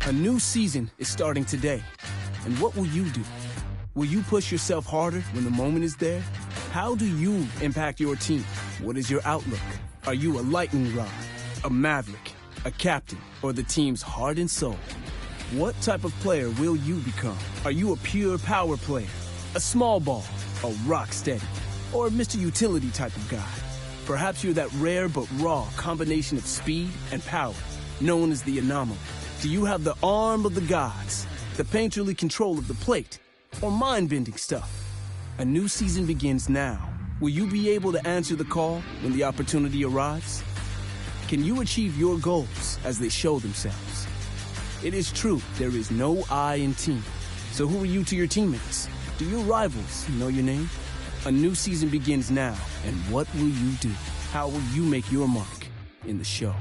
A new season is starting today. And what will you do? Will you push yourself harder when the moment is there? How do you impact your team? What is your outlook? Are you a lightning rod, a maverick, a captain, or the team's heart and soul? What type of player will you become? Are you a pure power player, a small ball, a rock steady, or a Mr. Utility type of guy? Perhaps you're that rare but raw combination of speed and power, known as the anomaly. Do you have the arm of the gods, the painterly control of the plate, or mind-bending stuff? A new season begins now. Will you be able to answer the call when the opportunity arrives? Can you achieve your goals as they show themselves? It is true, there is no I in team. So who are you to your teammates? Do your rivals know your name? A new season begins now, and what will you do? How will you make your mark in the show?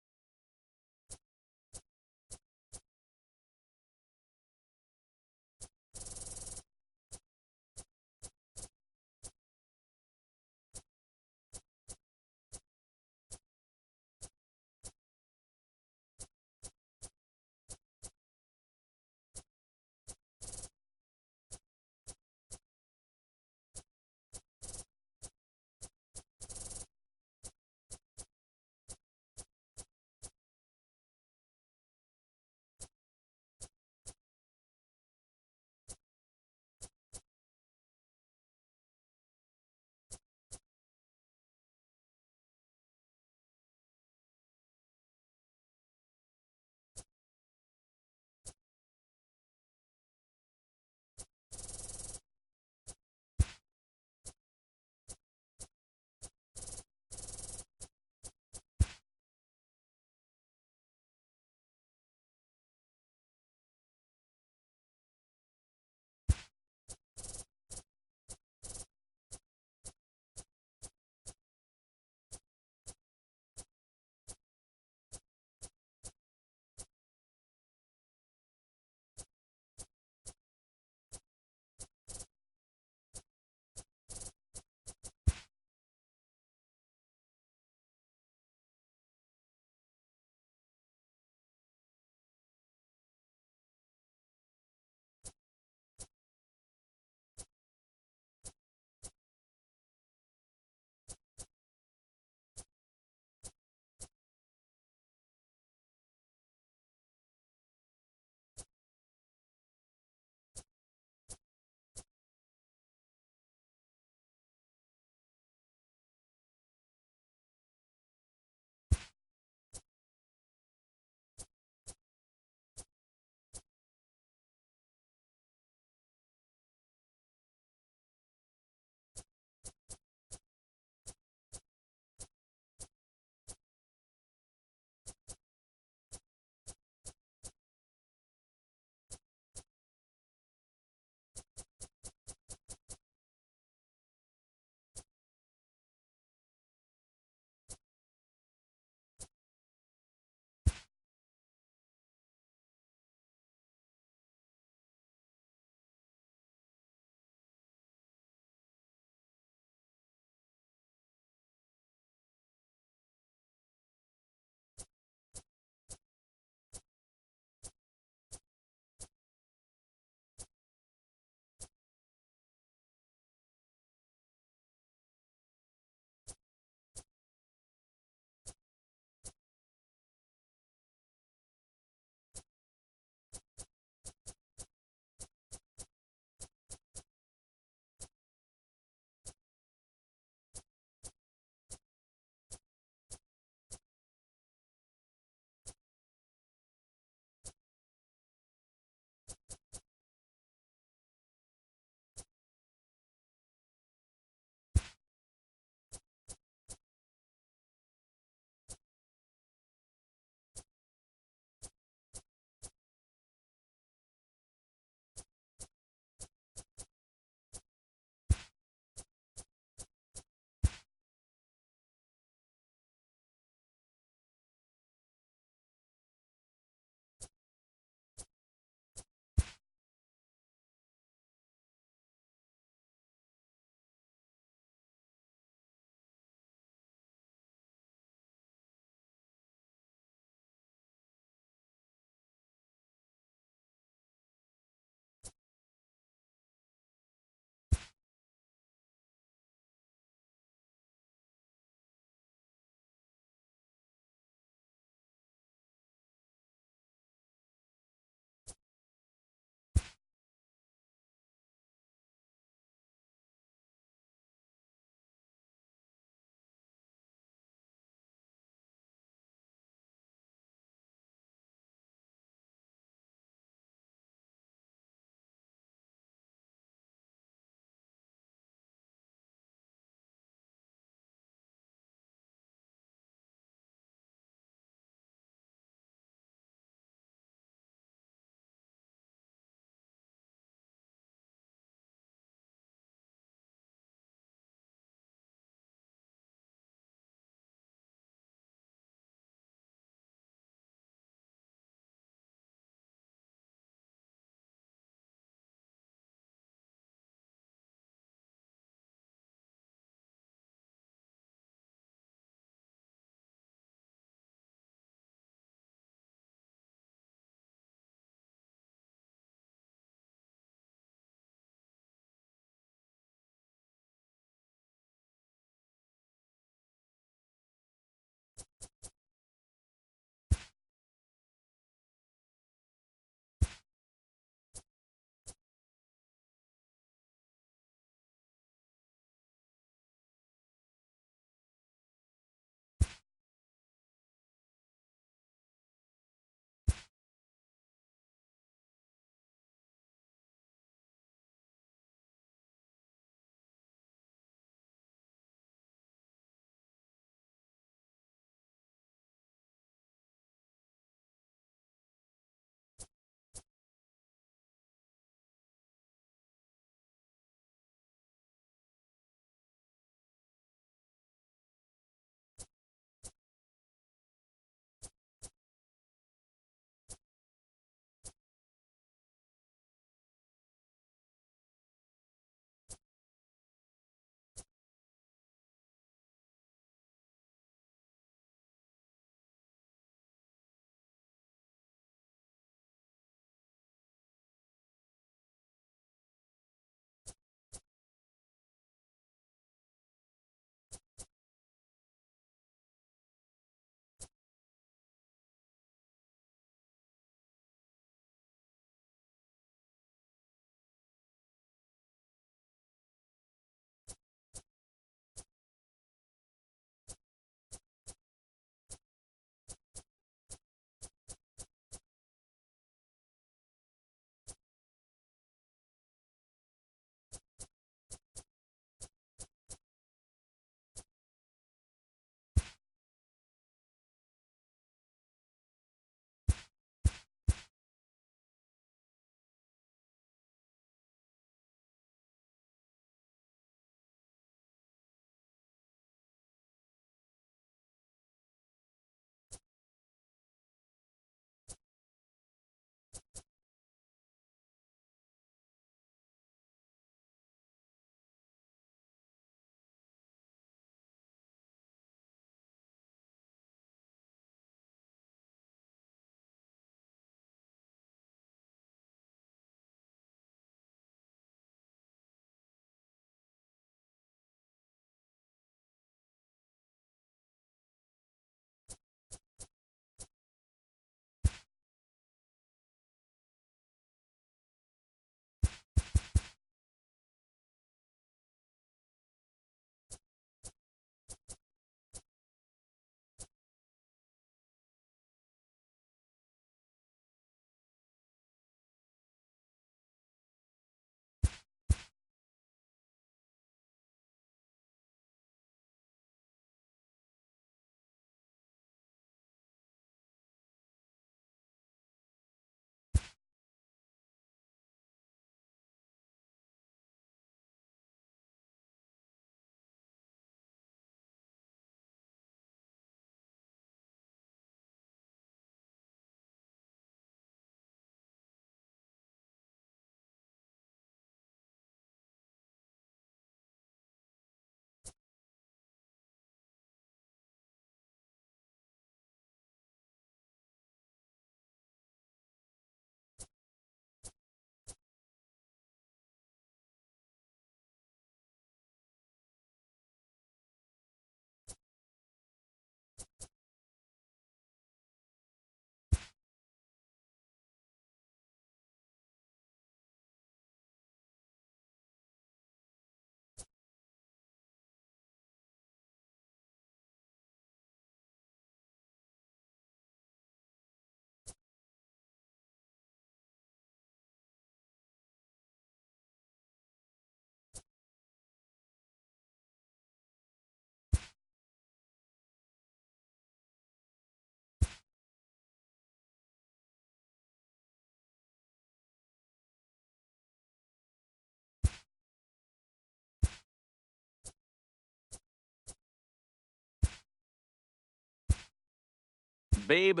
Babe,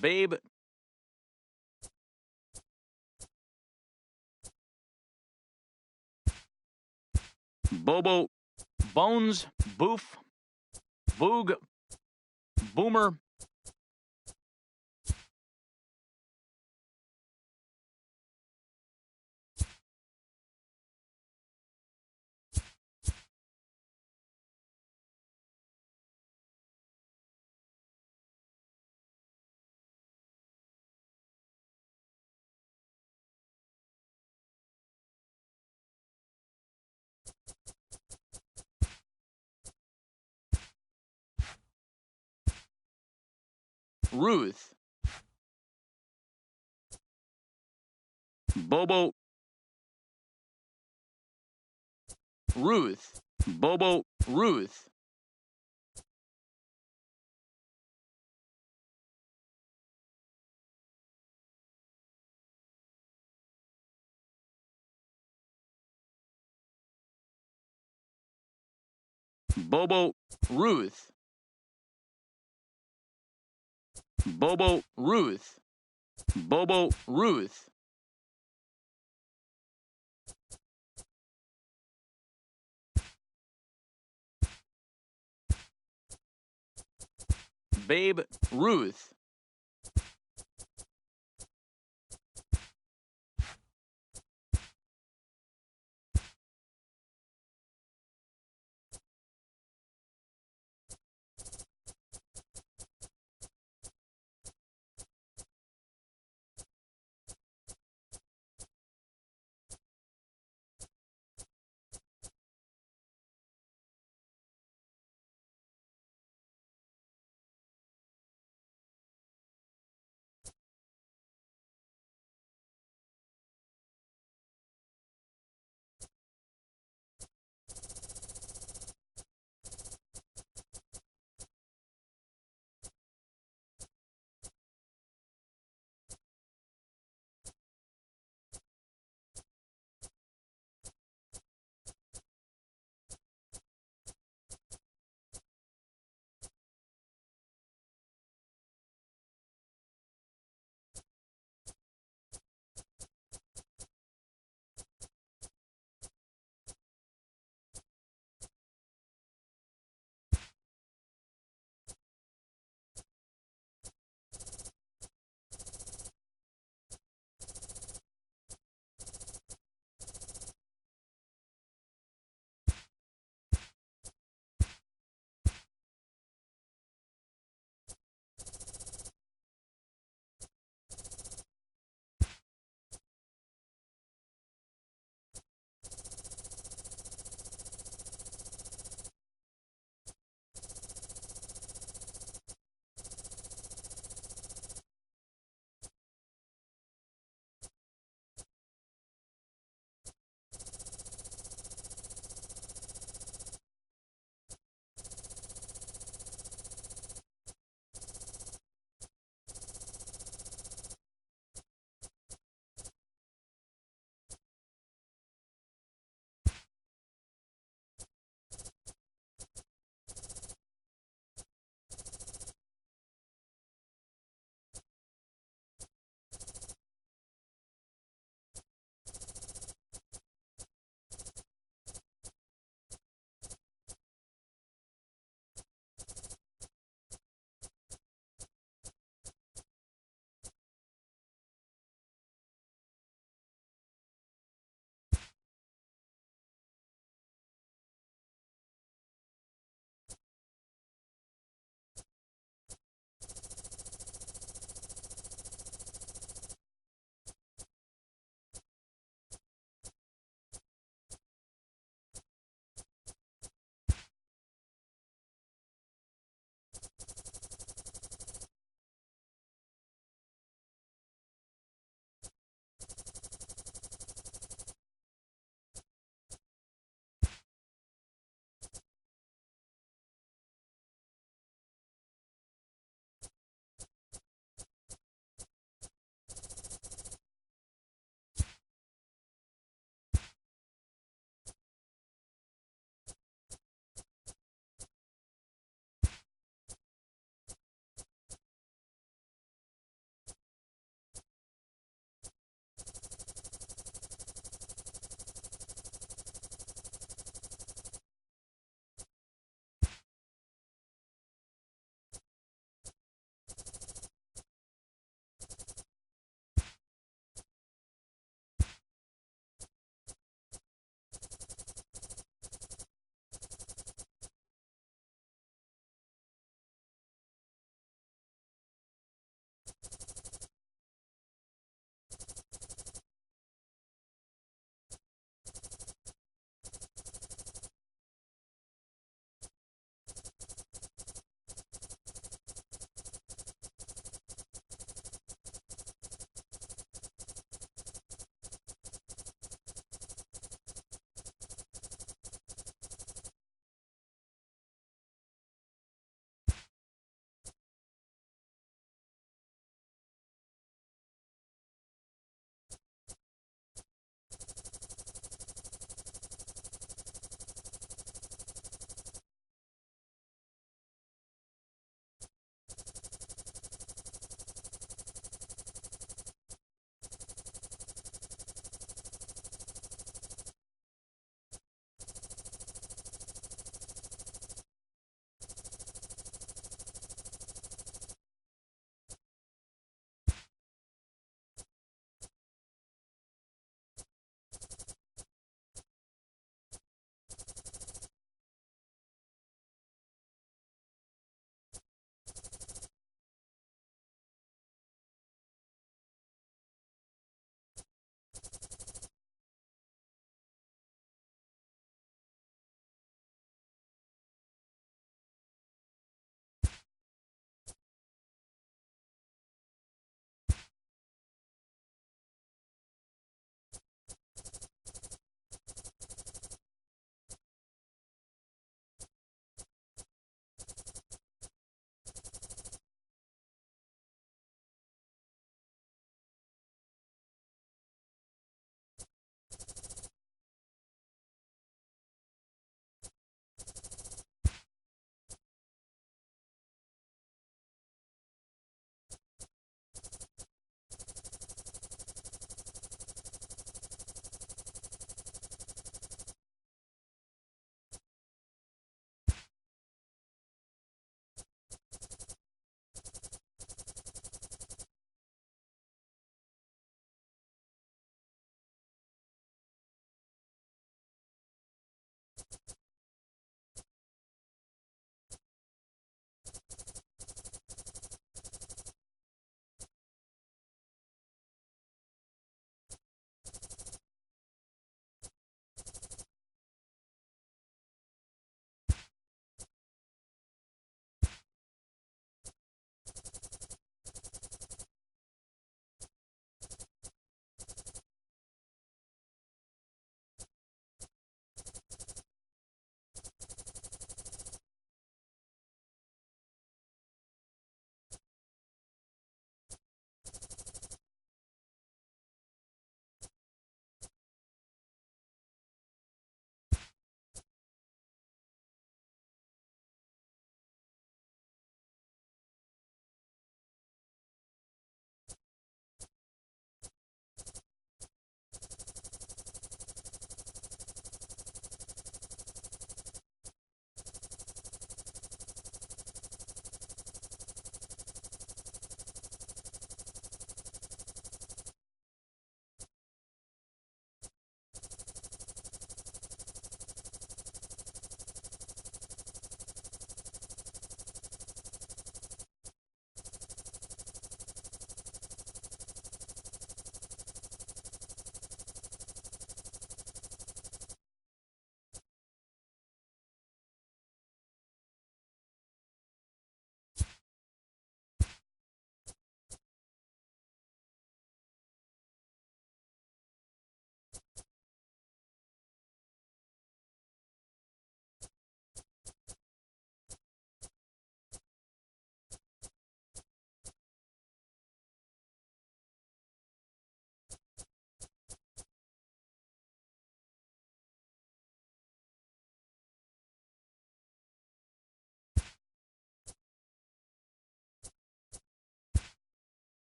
Babe. Bobo, Bones, Boof, Boog, Boomer. Ruth, Bobo, Ruth, Bobo, Ruth. Bobo, Ruth, Bobo, Ruth, Bobo, Ruth. Babe, Ruth.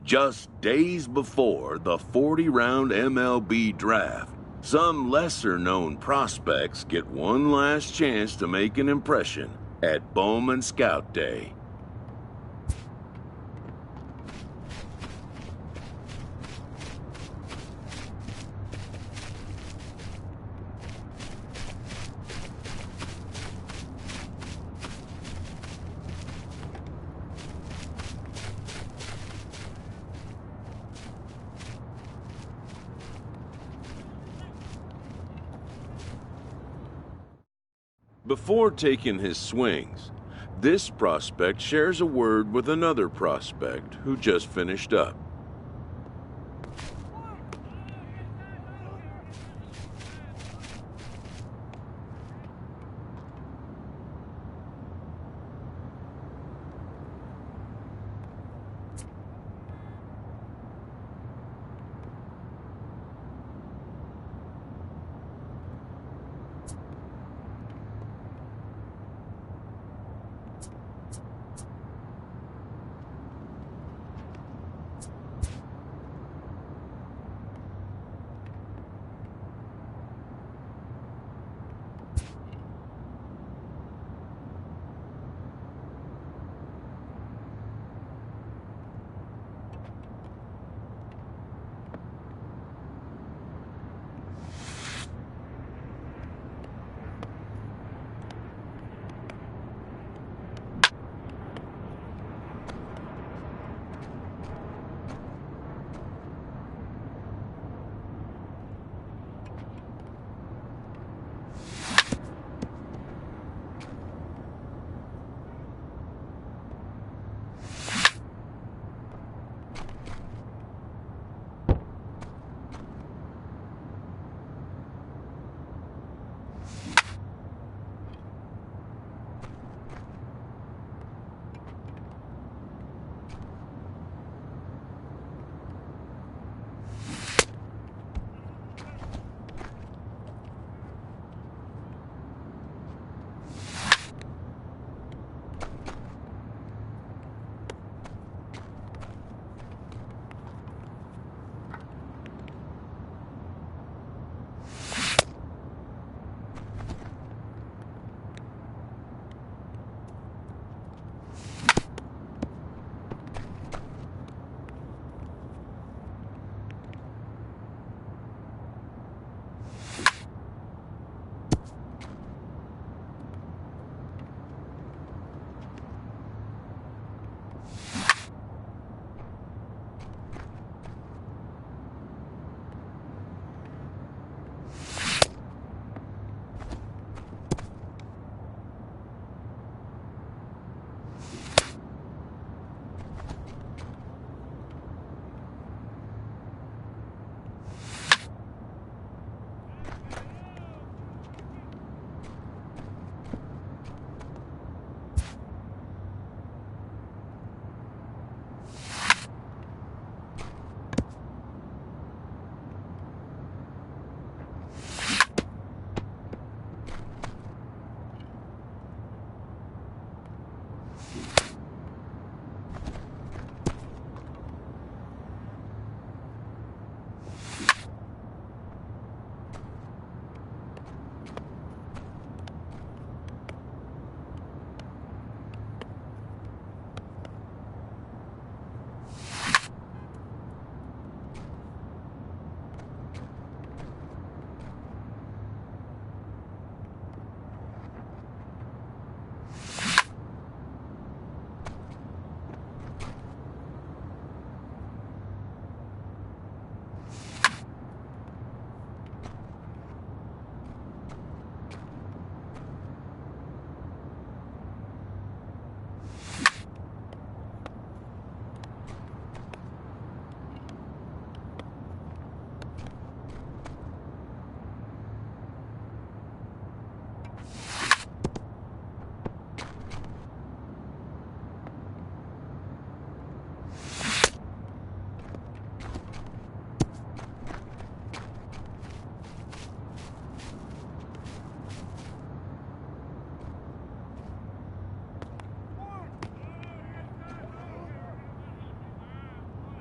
Just days before the 40-round MLB draft, some lesser-known prospects get one last chance to make an impression at Bowman Scout Day. Before taking his swings, this prospect shares a word with another prospect who just finished up.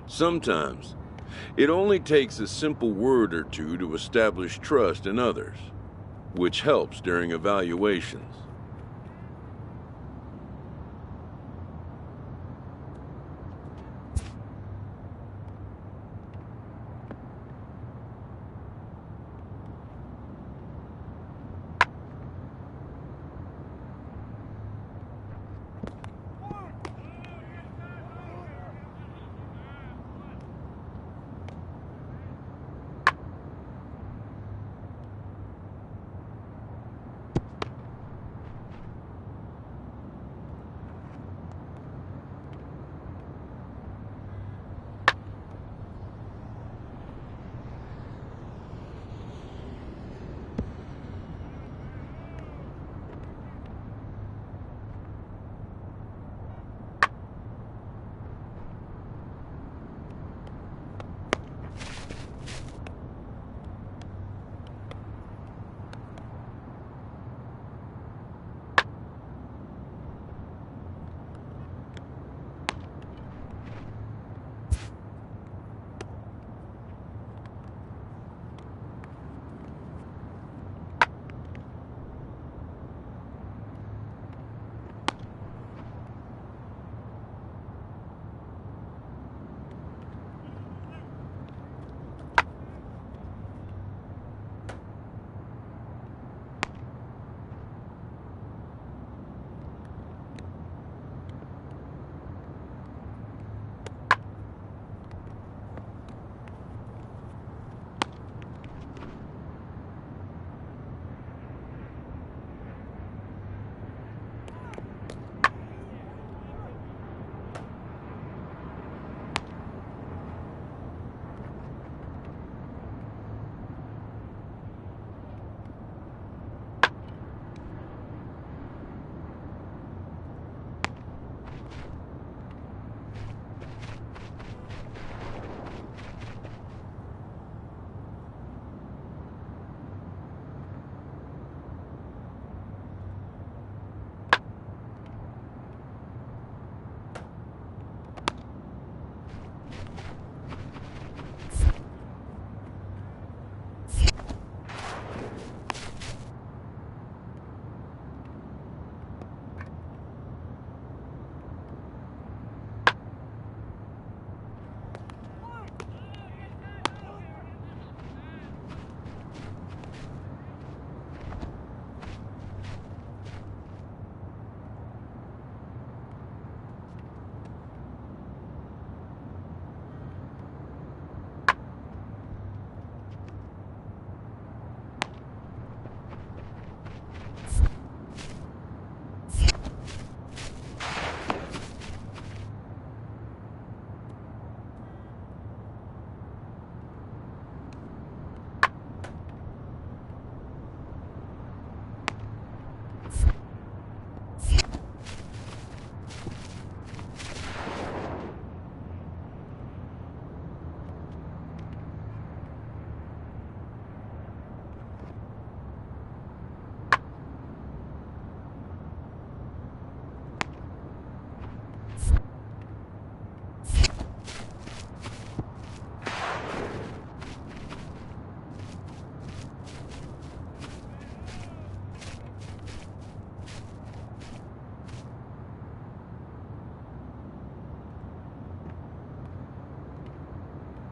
Sometimes, it only takes a simple word or two to establish trust in others, which helps during evaluations.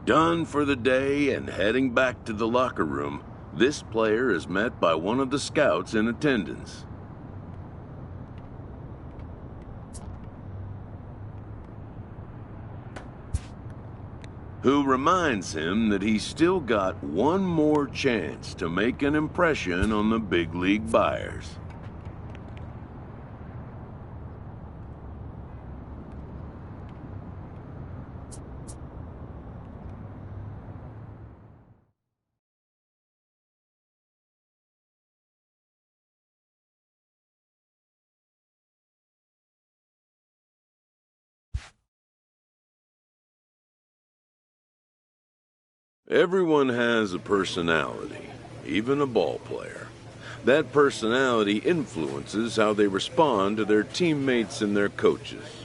Done for the day and heading back to the locker room, this player is met by one of the scouts in attendance. Who reminds him that he's still got one more chance to make an impression on the big league buyers. Everyone has a personality, even a ball player. That personality influences how they respond to their teammates and their coaches.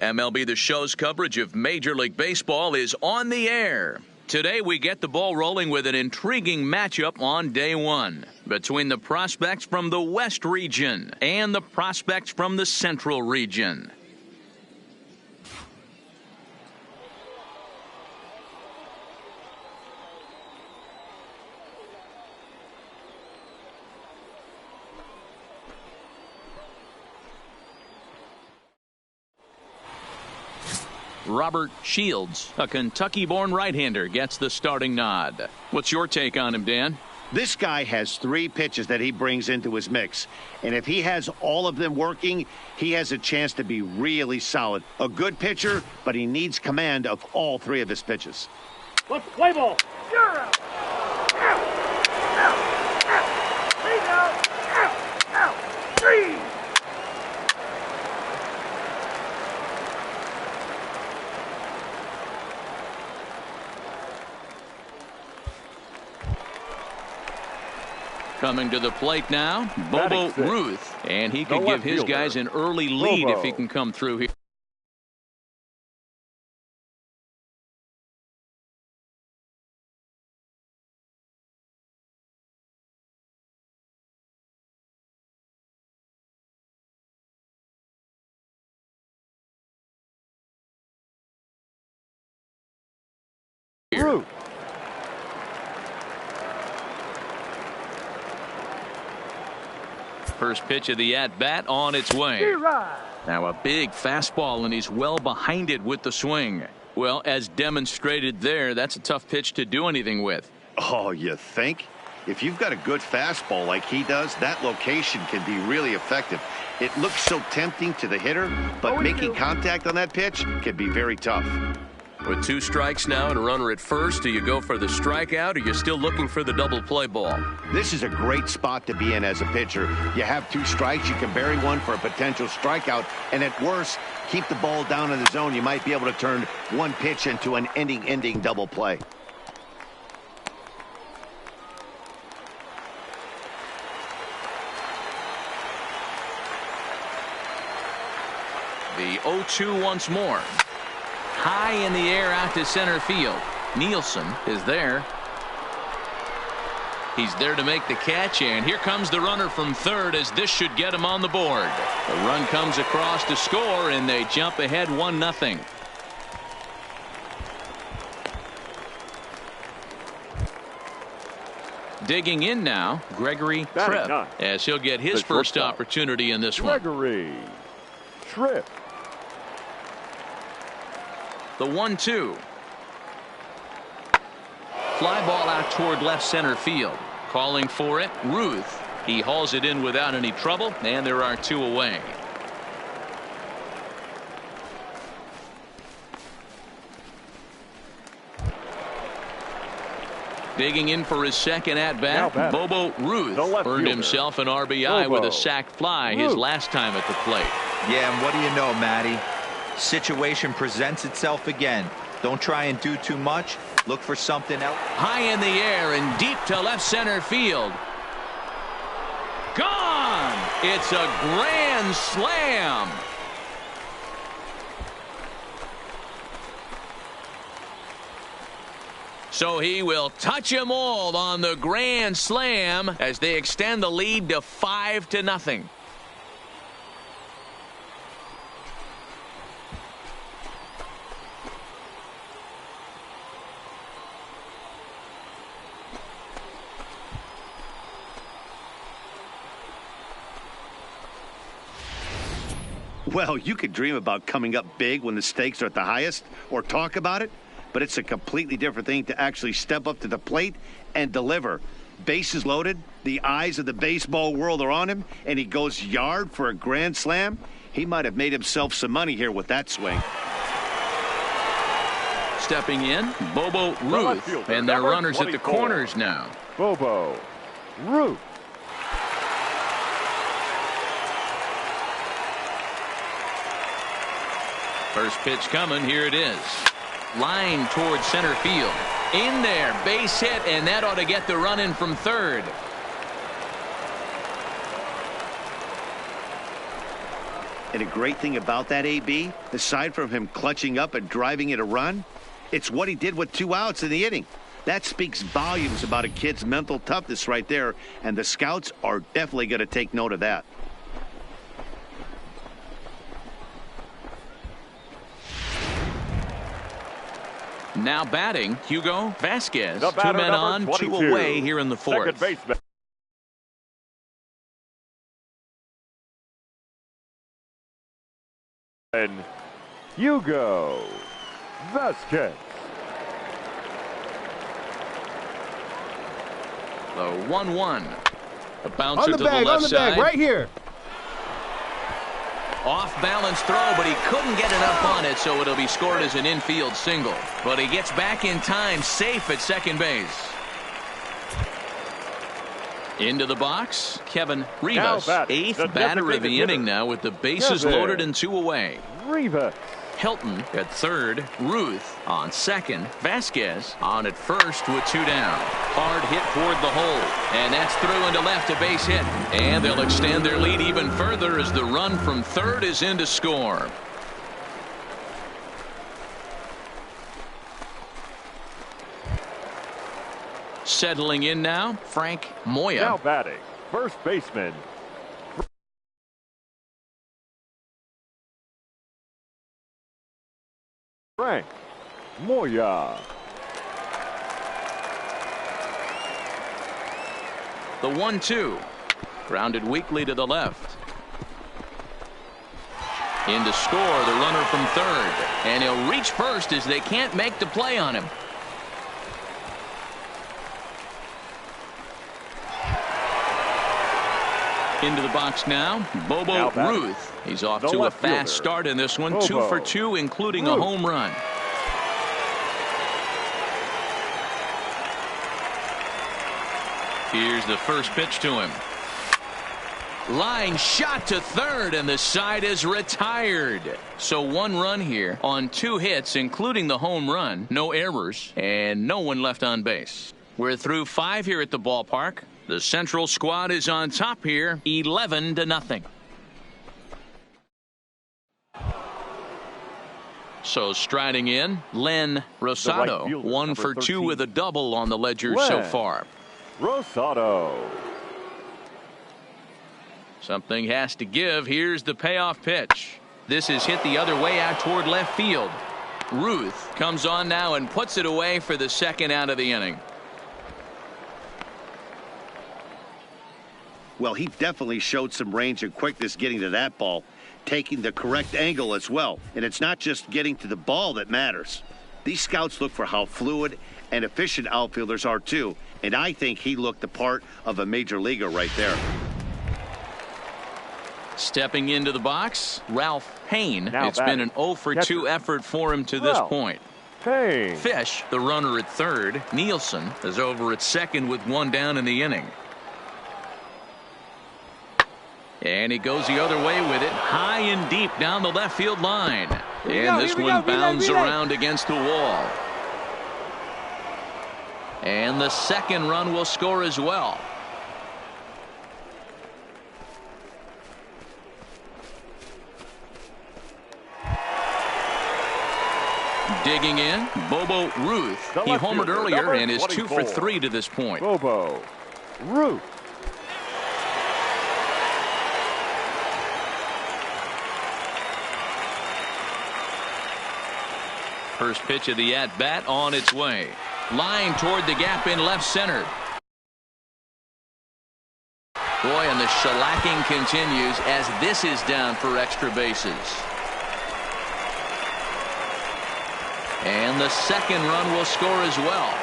MLB The Show's coverage of Major League Baseball is on the air. Today we get the ball rolling with an intriguing matchup on day one between the prospects from the West region and the prospects from the Central region. Robert Shields, a Kentucky-born right-hander, gets the starting nod. What's your take on him, Dan? This guy has 3 pitches that he brings into his mix. And if he has all of them working, he has a chance to be really solid. A good pitcher, but he needs command of all 3 of his pitches. Let's play ball. You're out. Out. Lead out. Out. 3. Coming to the plate now, Bobo Ruth. And he could give his guys an early lead if he can come through here. Ruth. First pitch of the at-bat on its way. Now a big fastball, and he's well behind it with the swing. Well, as demonstrated there, that's a tough pitch to do anything with. Oh, you think? If you've got a good fastball like he does, that location can be really effective. It looks so tempting to the hitter, but making contact on that pitch can be very tough. With 2 strikes now and a runner at first, do you go for the strikeout, or you're still looking for the double play ball? This is a great spot to be in as a pitcher. You have 2 strikes, you can bury one for a potential strikeout, and at worst, keep the ball down in the zone. You might be able to turn one pitch into an ending double play. The 0-2 once more. High in the air out to center field. Nielsen is there. He's there to make the catch, and here comes the runner from third, as this should get him on the board. The run comes across to score, and they jump ahead 1-0. Digging in now, Gregory Tripp, as he'll get his first opportunity in this one. Gregory Tripp. The 1-2. Fly ball out toward left center field. Calling for it, Ruth. He hauls it in without any trouble, and there are 2 away. Digging in for his second at-bat, Bobo Ruth earned himself an RBI with a sac fly his last time at the plate. Yeah, and what do you know, Matty? Situation presents itself again. Don't try and do too much. Look for something else. High in the air and deep to left center field. Gone! It's a grand slam. So he will touch them all on the grand slam as they extend the lead to 5-0. Well, you could dream about coming up big when the stakes are at the highest or talk about it, but it's a completely different thing to actually step up to the plate and deliver. Bases loaded, the eyes of the baseball world are on him, and he goes yard for a grand slam. He might have made himself some money here with that swing. Stepping in, Bobo Ruth, and their runners at the corners now. Bobo Ruth. First pitch coming, here it is. Line towards center field. In there, base hit, and that ought to get the run in from third. And a great thing about that, AB, aside from him clutching up and driving it a run, it's what he did with 2 outs in the inning. That speaks volumes about a kid's mental toughness right there, and the scouts are definitely going to take note of that. Now batting, Hugo Vasquez. The 2 men on, 2 22. away here in the fourth. Second baseman. And Hugo Vasquez. The 1-1. A bouncer to the left side. Right here. Off balance throw, but he couldn't get enough on it, so it'll be scored as an infield single. But he gets back in time, safe at second base. Into the box, Kevin Rivas, eighth batter of the inning now with the bases loaded and 2 away. Rivas. Hilton at third, Ruth on second, Vasquez on at first with 2 down. Hard hit toward the hole, and that's through into left, a base hit. And they'll extend their lead even further as the run from third is in to score. Settling in now, Frank Moya. Now batting, first baseman. Frank Moya. The 1-2. Grounded weakly to the left. In to score, the runner from third. And he'll reach first as they can't make the play on him. Into the box now, Bobo Ruth. He's off to a fast start in this one. 2 for 2, including a home run. Here's the first pitch to him. Line shot to third, and the side is retired. So 1 run here on 2 hits, including the home run. No errors, and no one left on base. We're through 5 here at the ballpark. The Central squad is on top here, 11-0. So striding in, Len Rosado, fielder, 1 for 2 13. with a double on the ledger so far. Rosado. Something has to give. Here's the payoff pitch. This is hit the other way out toward left field. Ruth comes on now and puts it away for the second out of the inning. Well, he definitely showed some range and quickness getting to that ball, taking the correct angle as well. And it's not just getting to the ball that matters. These scouts look for how fluid and efficient outfielders are too, and I think he looked the part of a major leaguer right there. Stepping into the box, Ralph Payne. Now it's been an 0 for 2 effort for him to this point. Payne. Fish, the runner at third. Nielsen is over at second with 1 down in the inning. And he goes the other way with it, high and deep down the left field line. And this one bounds around against the wall. And the second run will score as well. Digging in, Bobo Ruth. He homered earlier and is 2 for 3 to this point. Bobo Ruth. First pitch of the at-bat on its way. Line toward the gap in left center. Boy, and the shellacking continues as this is down for extra bases. And the second run will score as well.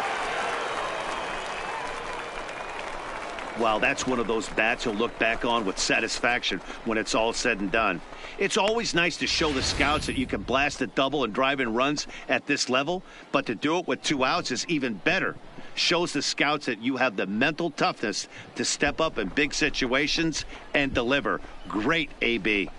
Well, that's one of those bats you'll look back on with satisfaction when it's all said and done. It's always nice to show the scouts that you can blast a double and drive in runs at this level, but to do it with 2 outs is even better. Shows the scouts that you have the mental toughness to step up in big situations and deliver. Great, AB.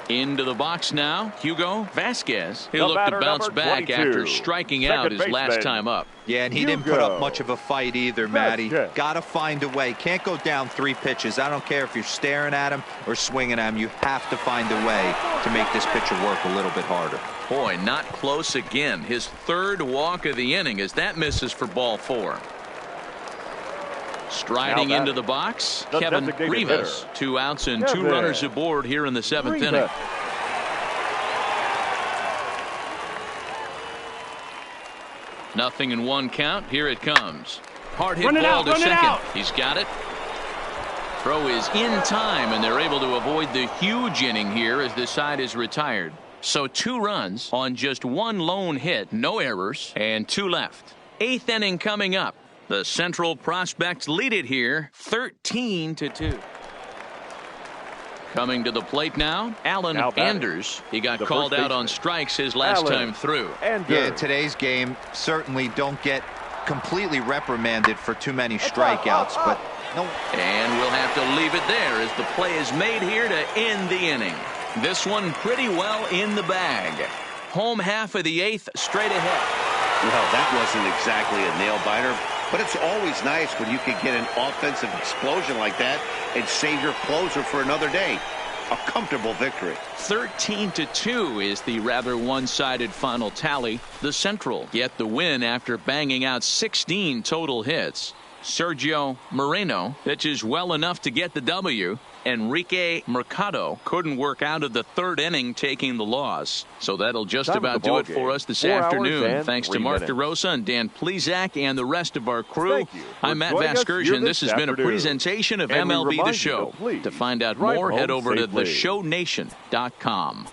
Into the box now, Hugo Vasquez. He'll The look to batter, bounce number back 22. after striking out Second his last baseman. time up. Yeah, and he didn't put up Hugo much of a fight either, Matty. Vasquez. Got to find a way. Can't go down 3 pitches. I don't care if you're staring at him or swinging at him. You have to find a way to make this pitcher work a little bit harder. Boy, not close again. His 3rd walk of the inning as that misses for ball 4. Striding Now into the box, the Kevin designated Rivas. hitter. 2 outs and 2 Kevin runners aboard here in the 7th Rivas. inning. Nothing in 1 count. Here it comes. Hard hit ball to second. He's got it. Throw is in time, and they're able to avoid the huge inning here as the side is retired. So 2 runs on just 1 lone hit, no errors, and 2 left. 8th inning coming up. The Central Prospects lead it here 13-2. Coming to the plate now, Alan Anders. He got called out on strikes his last time through. Yeah, today's game certainly don't get completely reprimanded for too many strikeouts, but no. And we'll have to leave it there as the play is made here to end the inning. This one pretty well in the bag. Home half of the 8th straight ahead. Well, that wasn't exactly a nail-biter, but it's always nice when you can get an offensive explosion like that and save your closer for another day. A comfortable victory. 13-2 is the rather one-sided final tally. The Central get the win after banging out 16 total hits. Sergio Moreno pitches well enough to get the W. Enrique Mercado couldn't work out of the 3rd inning, taking the loss. So that'll just about do it for us this afternoon. Thanks to Mark DeRosa and Dan Plezak and the rest of our crew. I'm Matt Vasgersian. This has been a presentation of MLB The Show. To find out more, head over to theshownation.com.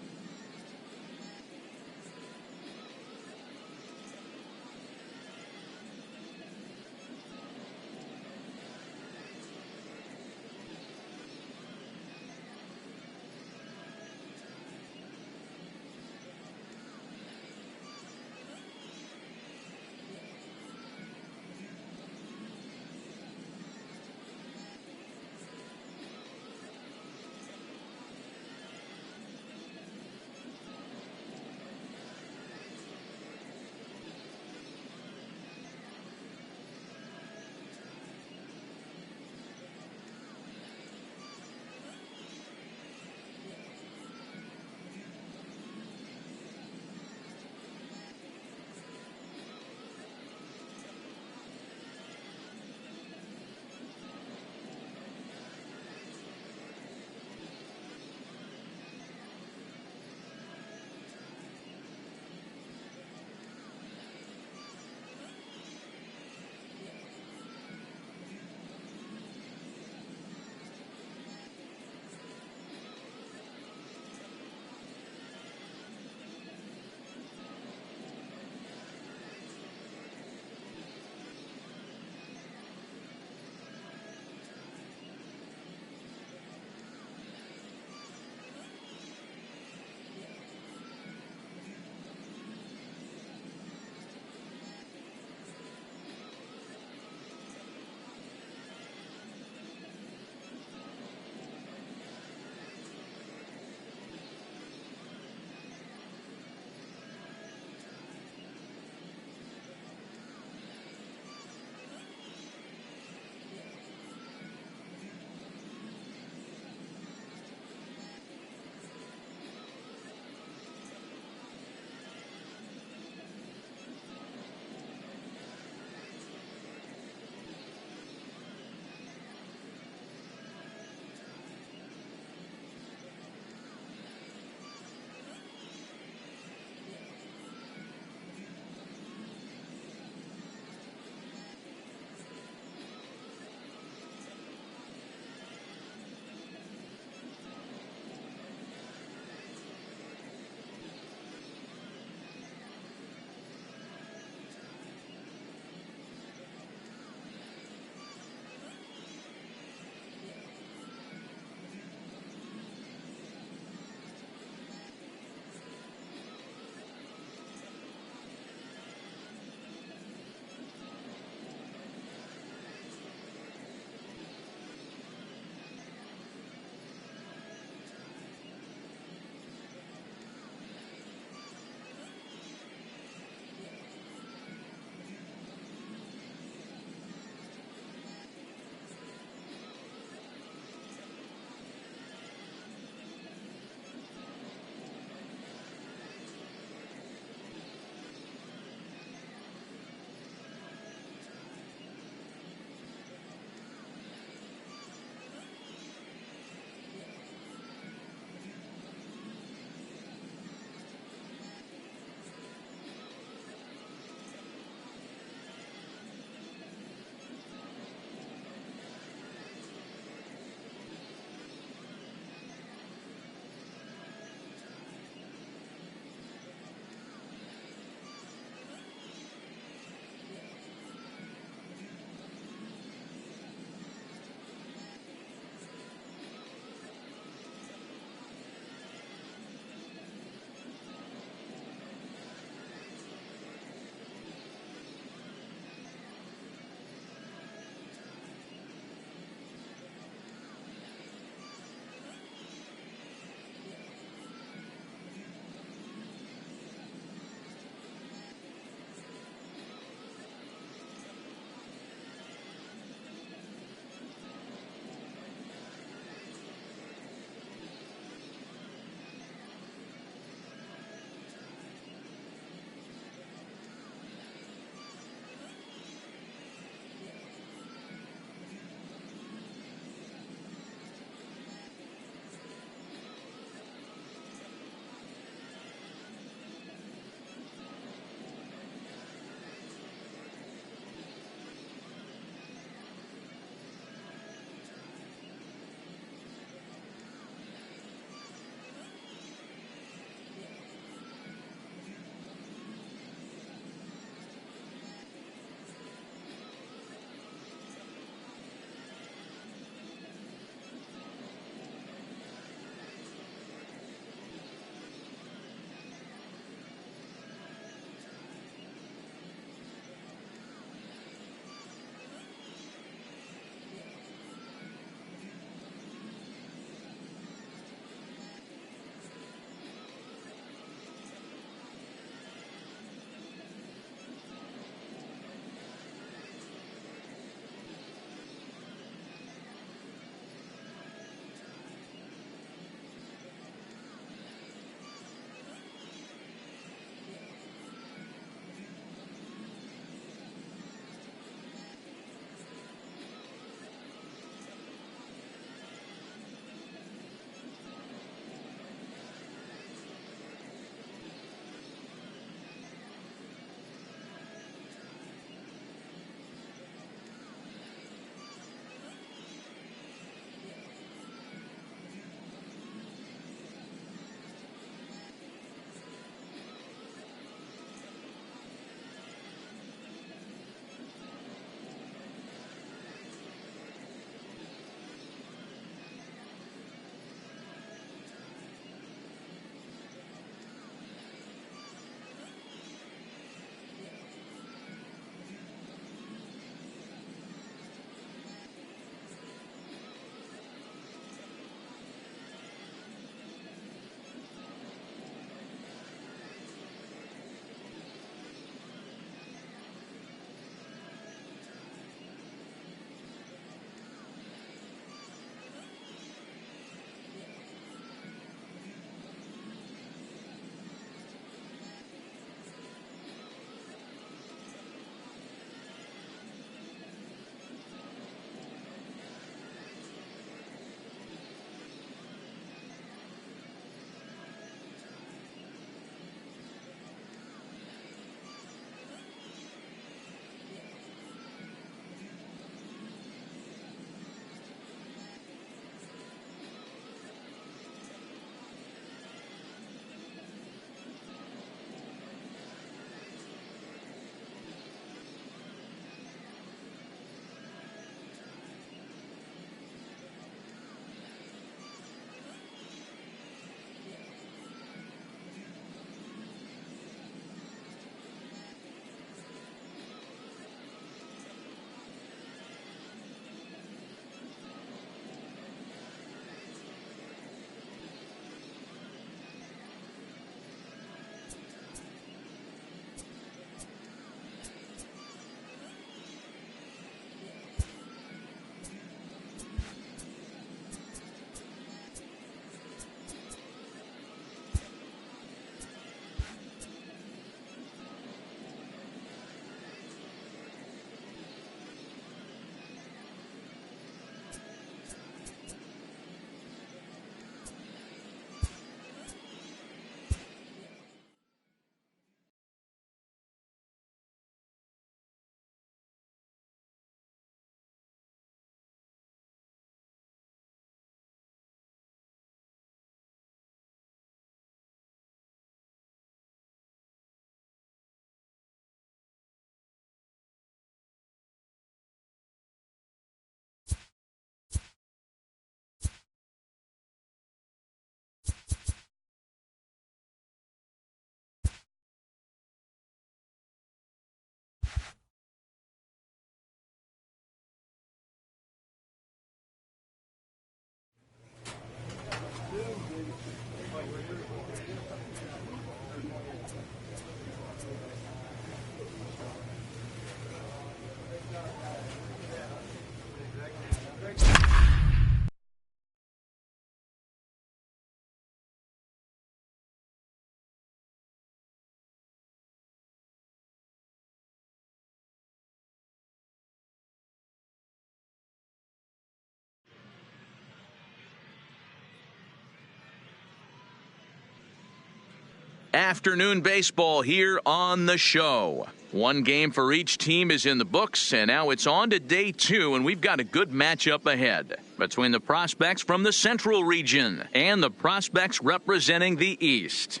Afternoon baseball here on the show. One game for each team is in the books, and now it's on to day 2, and we've got a good matchup ahead between the prospects from the Central region and the prospects representing the East.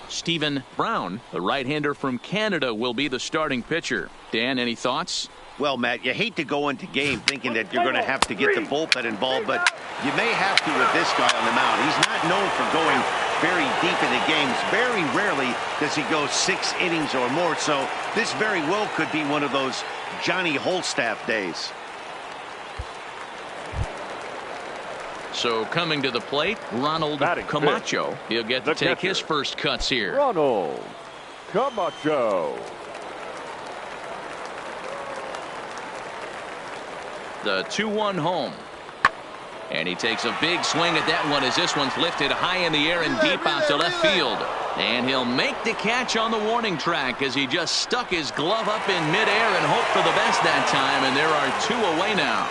Stephen Brown, the right-hander from Canada, will be the starting pitcher. Dan, any thoughts? Well, Matt, you hate to go into game thinking that you're going to have to get the bullpen involved, but you may have to with this guy on the mound. He's not known for going very deep into games. Very rarely does he go 6 innings or more, so this very well could be one of those Johnny Holstaff days. So coming to the plate, Ronald Camacho. He'll get to take his first cuts here. Ronald Camacho. The 2-1 home. And he takes a big swing at that one as this one's lifted high in the air and deep out to left field. And he'll make the catch on the warning track as he just stuck his glove up in midair and hoped for the best that time. And there are 2 away now.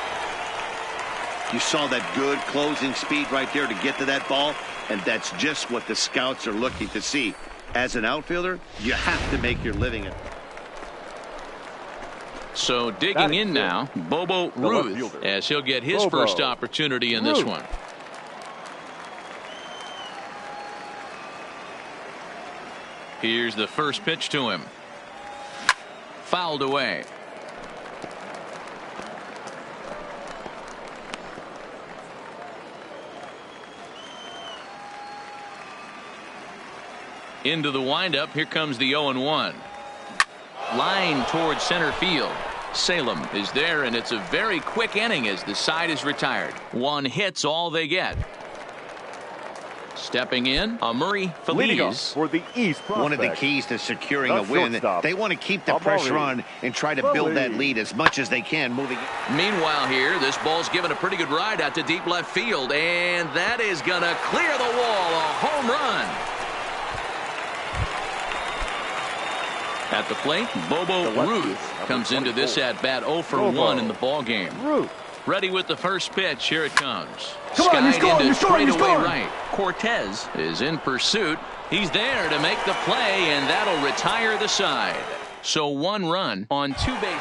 You saw that good closing speed right there to get to that ball, and that's just what the scouts are looking to see. As an outfielder, you have to make your living. So digging in now, Bobo Ruth, as he'll get his first opportunity in this one. Here's the first pitch to him. Fouled away. Into the windup. Here comes the 0-1. Line towards center field. Salem is there, and it's a very quick inning as the side is retired. 1 hit's all they get. Stepping in, Murray Feliz. For the East prospect. One of the keys to securing a win. They want to keep the pressure on and try to build that lead as much as they can moving. Meanwhile here, this ball's given a pretty good ride out to deep left field, and that is going to clear the wall. A home run. At the plate, Bobo Ruth comes into this at-bat 0 for 1 in the ballgame. Ready with the first pitch. Here it comes. Skied into straightaway right. Cortez is in pursuit. He's there to make the play, and that'll retire the side. So 1 run on 2 bases.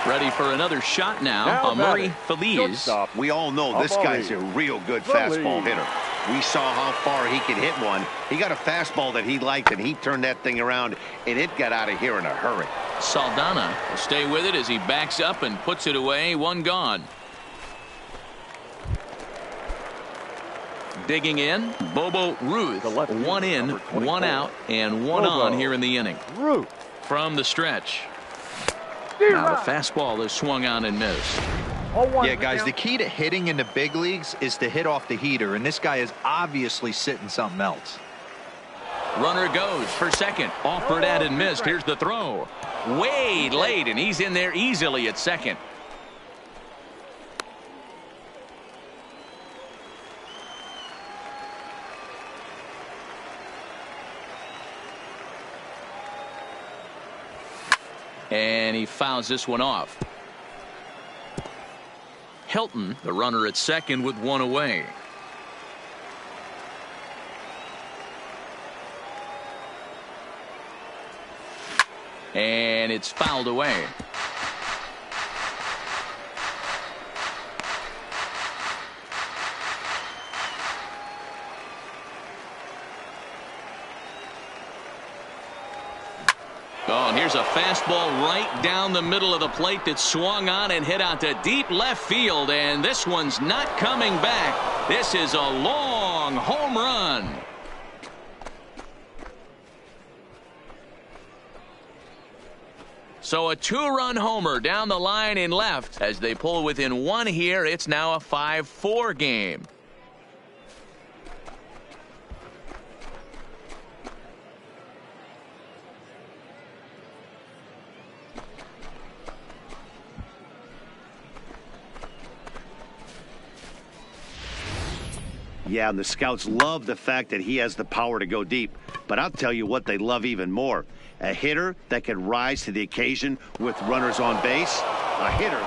Ready for another shot now. Murray Feliz. We all know this guy's a real good fastball hitter. We saw how far he could hit one. He got a fastball that he liked, and he turned that thing around, and it got out of here in a hurry. Saldana will stay with it as he backs up and puts it away. 1 gone. Digging in, Bobo Ruth. 1 in, 1 out, and 1 on here in the inning. From the stretch. Now the fastball is swung on and missed. Yeah, guys, the key to hitting in the big leagues is to hit off the heater, and this guy is obviously sitting something else. Runner goes for second. Offered at and missed. Here's the throw. Way late, and he's in there easily at second. And he fouls this one off. Hilton, the runner at second with 1 away. And it's fouled away. Oh, and here's was a fastball right down the middle of the plate that swung on and hit out to deep left field, and this one's not coming back. This is a long home run. So a two-run homer down the line in left. As they pull within one here, it's now a 5-4 game. Yeah, and the scouts love the fact that he has the power to go deep. But I'll tell you what they love even more. A hitter that can rise to the occasion with runners on base. A hitter.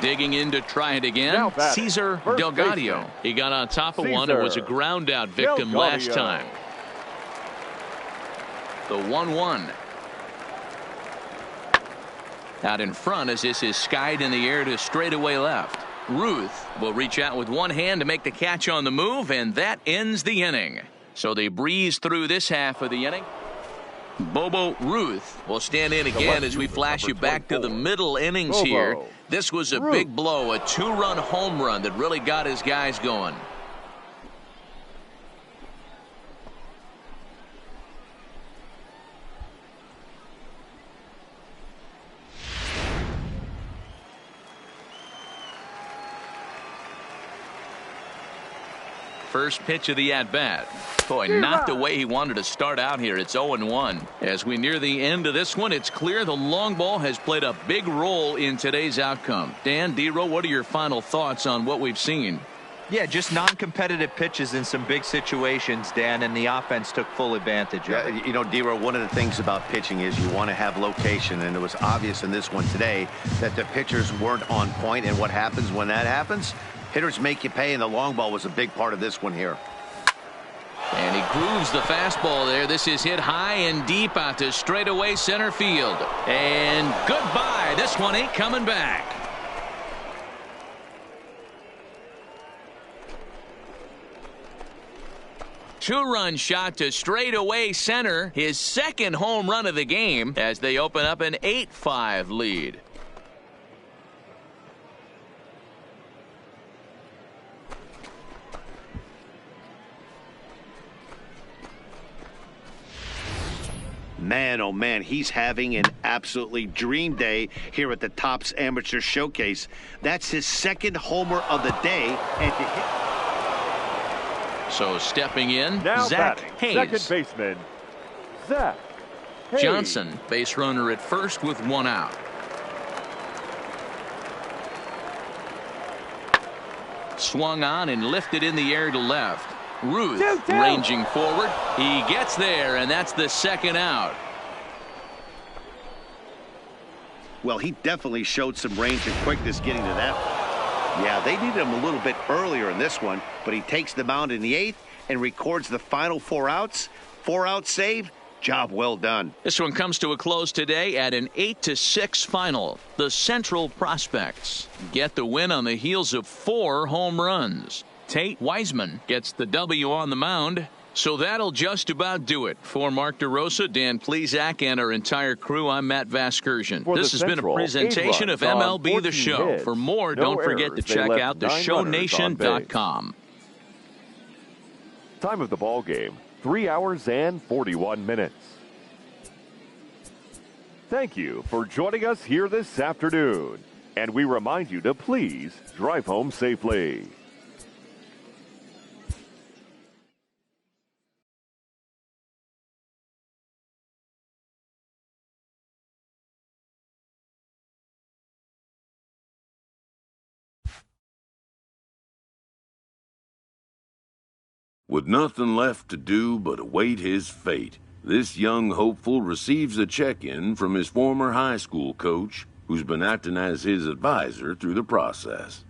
Digging in to try it again, Cesar Delgado. He got on top of one and was a ground out victim last time. The 1-1. Out in front as this is skied in the air to straightaway left. Ruth will reach out with one hand to make the catch on the move, and that ends the inning. So they breeze through this half of the inning. Bobo Ruth will stand in again as we flash you back to the middle innings here. This was a big blow, a two-run home run that really got his guys going. First pitch of the at-bat. Boy, not the way he wanted to start out here. It's 0-1. As we near the end of this one, it's clear the long ball has played a big role in today's outcome. Dan, D-Row, what are your final thoughts on what we've seen? Yeah, just non-competitive pitches in some big situations, Dan, and the offense took full advantage of it. You know, D-Row, one of the things about pitching is you want to have location, and it was obvious in this one today that the pitchers weren't on point, and what happens when that happens? Hitters make you pay, and the long ball was a big part of this one here. And he grooves the fastball there. This is hit high and deep out to straightaway center field. And goodbye. This one ain't coming back. Two-run shot to straightaway center. His second home run of the game as they open up an 8-5 lead. Man, oh man, he's having an absolutely dream day here at the Topps Amateur Showcase. That's his second homer of the day. And to hit... So stepping in, now Zach batting, Hayes. second baseman, Zach Hayes. Johnson, base runner at first with one out. Swung on and lifted in the air to left. Ruth ranging forward. He gets there, and that's the second out. Well, he definitely showed some range and quickness getting to that. Yeah, they needed him a little bit earlier in this one, but he takes the mound in the 8th and records the final 4 outs. 4 out save. Job well done. This one comes to a close today at an 8-6 final. The Central Prospects get the win on the heels of 4 home runs. Tate Wiseman gets the W on the mound. So that'll just about do it. For Mark DeRosa, Dan Plesac, and our entire crew, I'm Matt Vasgersian. This has been a presentation of MLB The Show. For more, don't forget to check out theshownation.com. Time of the ball game, 3 hours and 41 minutes. Thank you for joining us here this afternoon. And we remind you to please drive home safely. With nothing left to do but await his fate, this young hopeful receives a check-in from his former high school coach, who's been acting as his advisor through the process.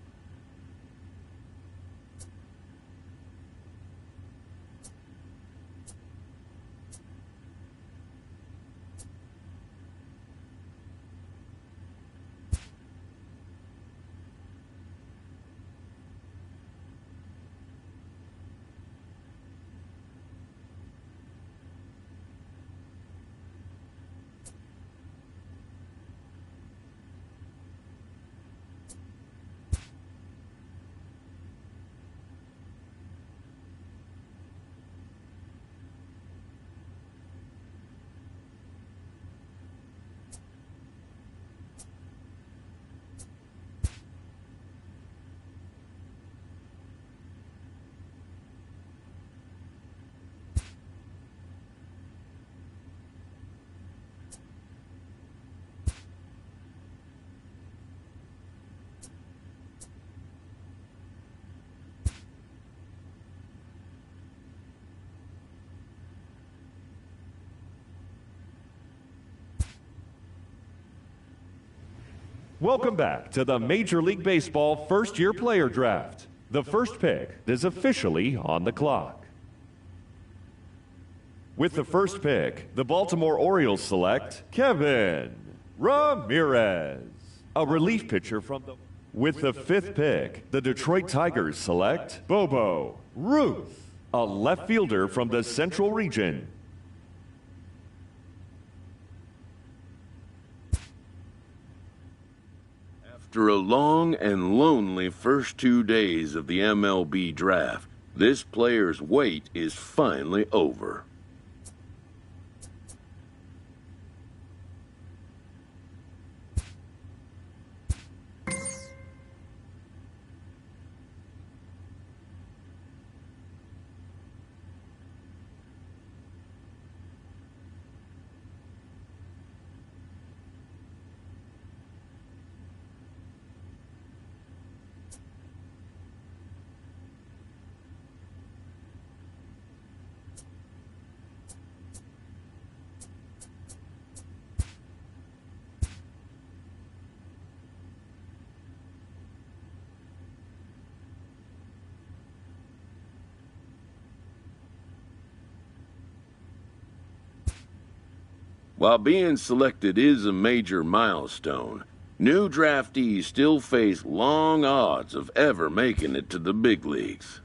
Welcome back to the Major League Baseball first-year player draft. The first pick is officially on the clock. With the first pick, the Baltimore Orioles select Kevin Ramirez, a relief pitcher from the... With the fifth pick, the Detroit Tigers select Bobo Ruth, a left fielder from the Central Region. After a long and lonely first 2 days of the MLB draft, this player's wait is finally over. While being selected is a major milestone, new draftees still face long odds of ever making it to the big leagues.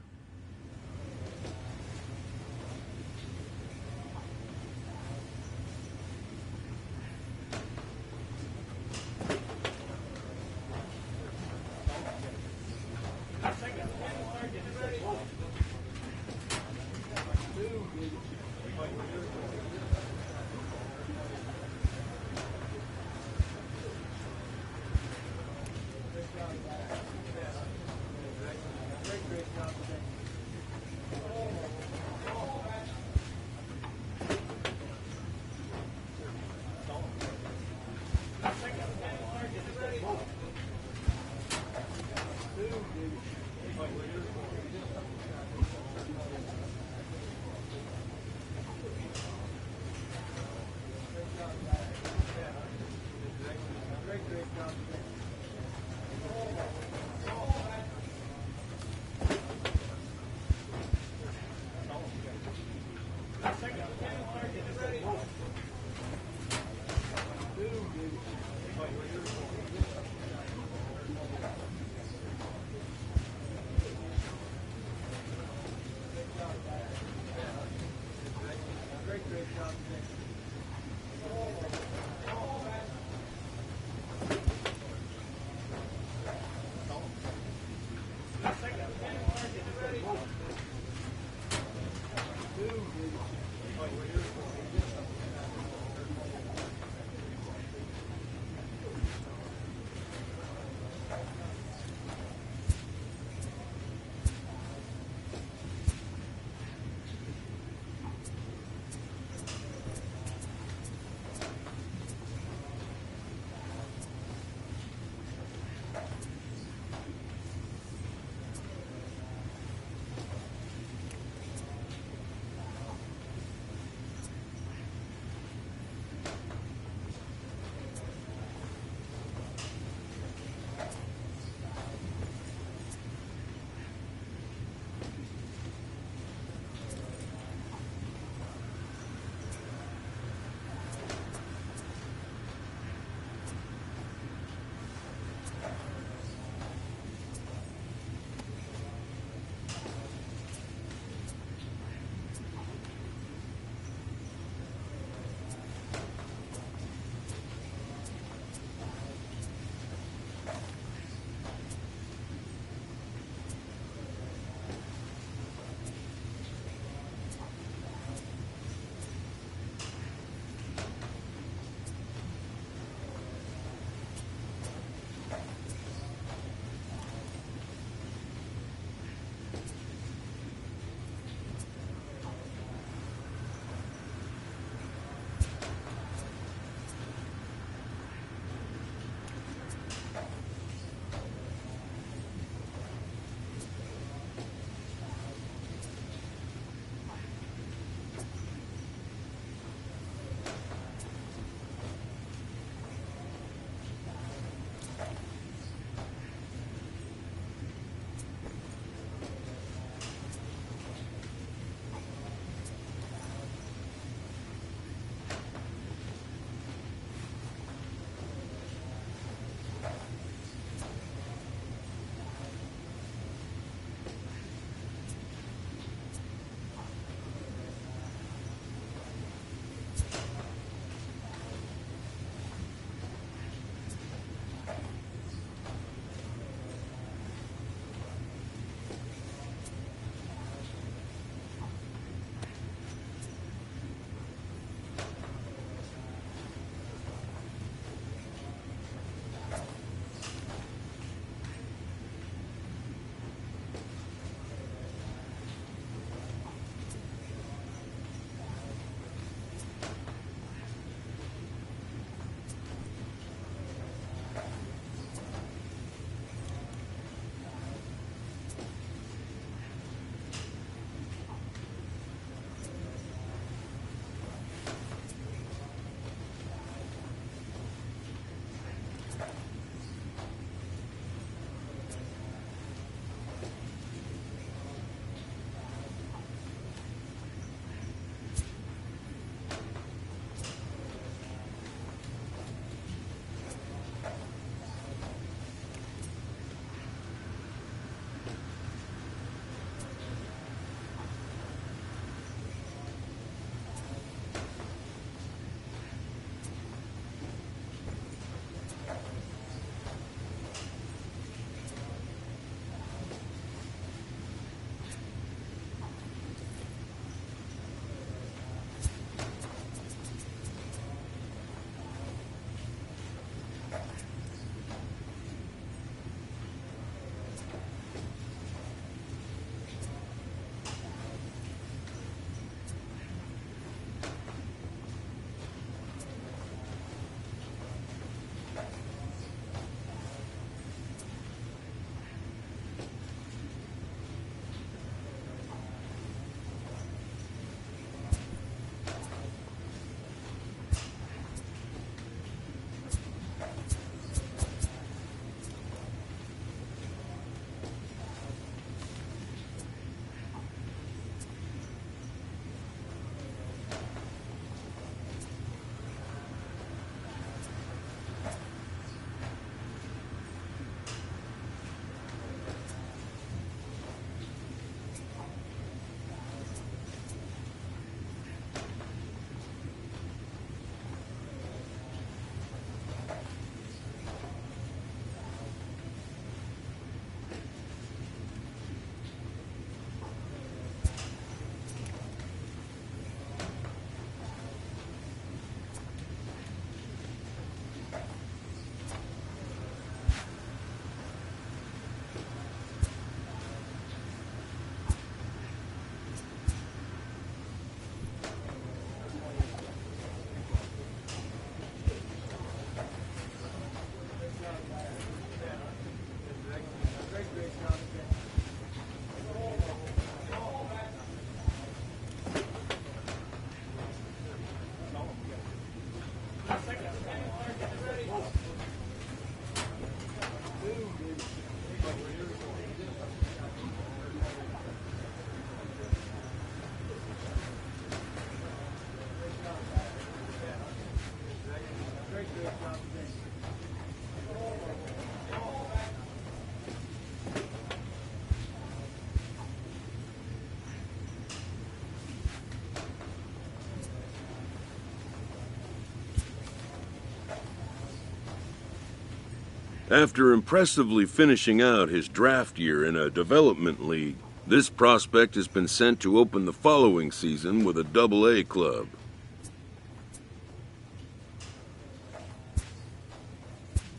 After impressively finishing out his draft year in a development league, this prospect has been sent to open the following season with a Double-A club.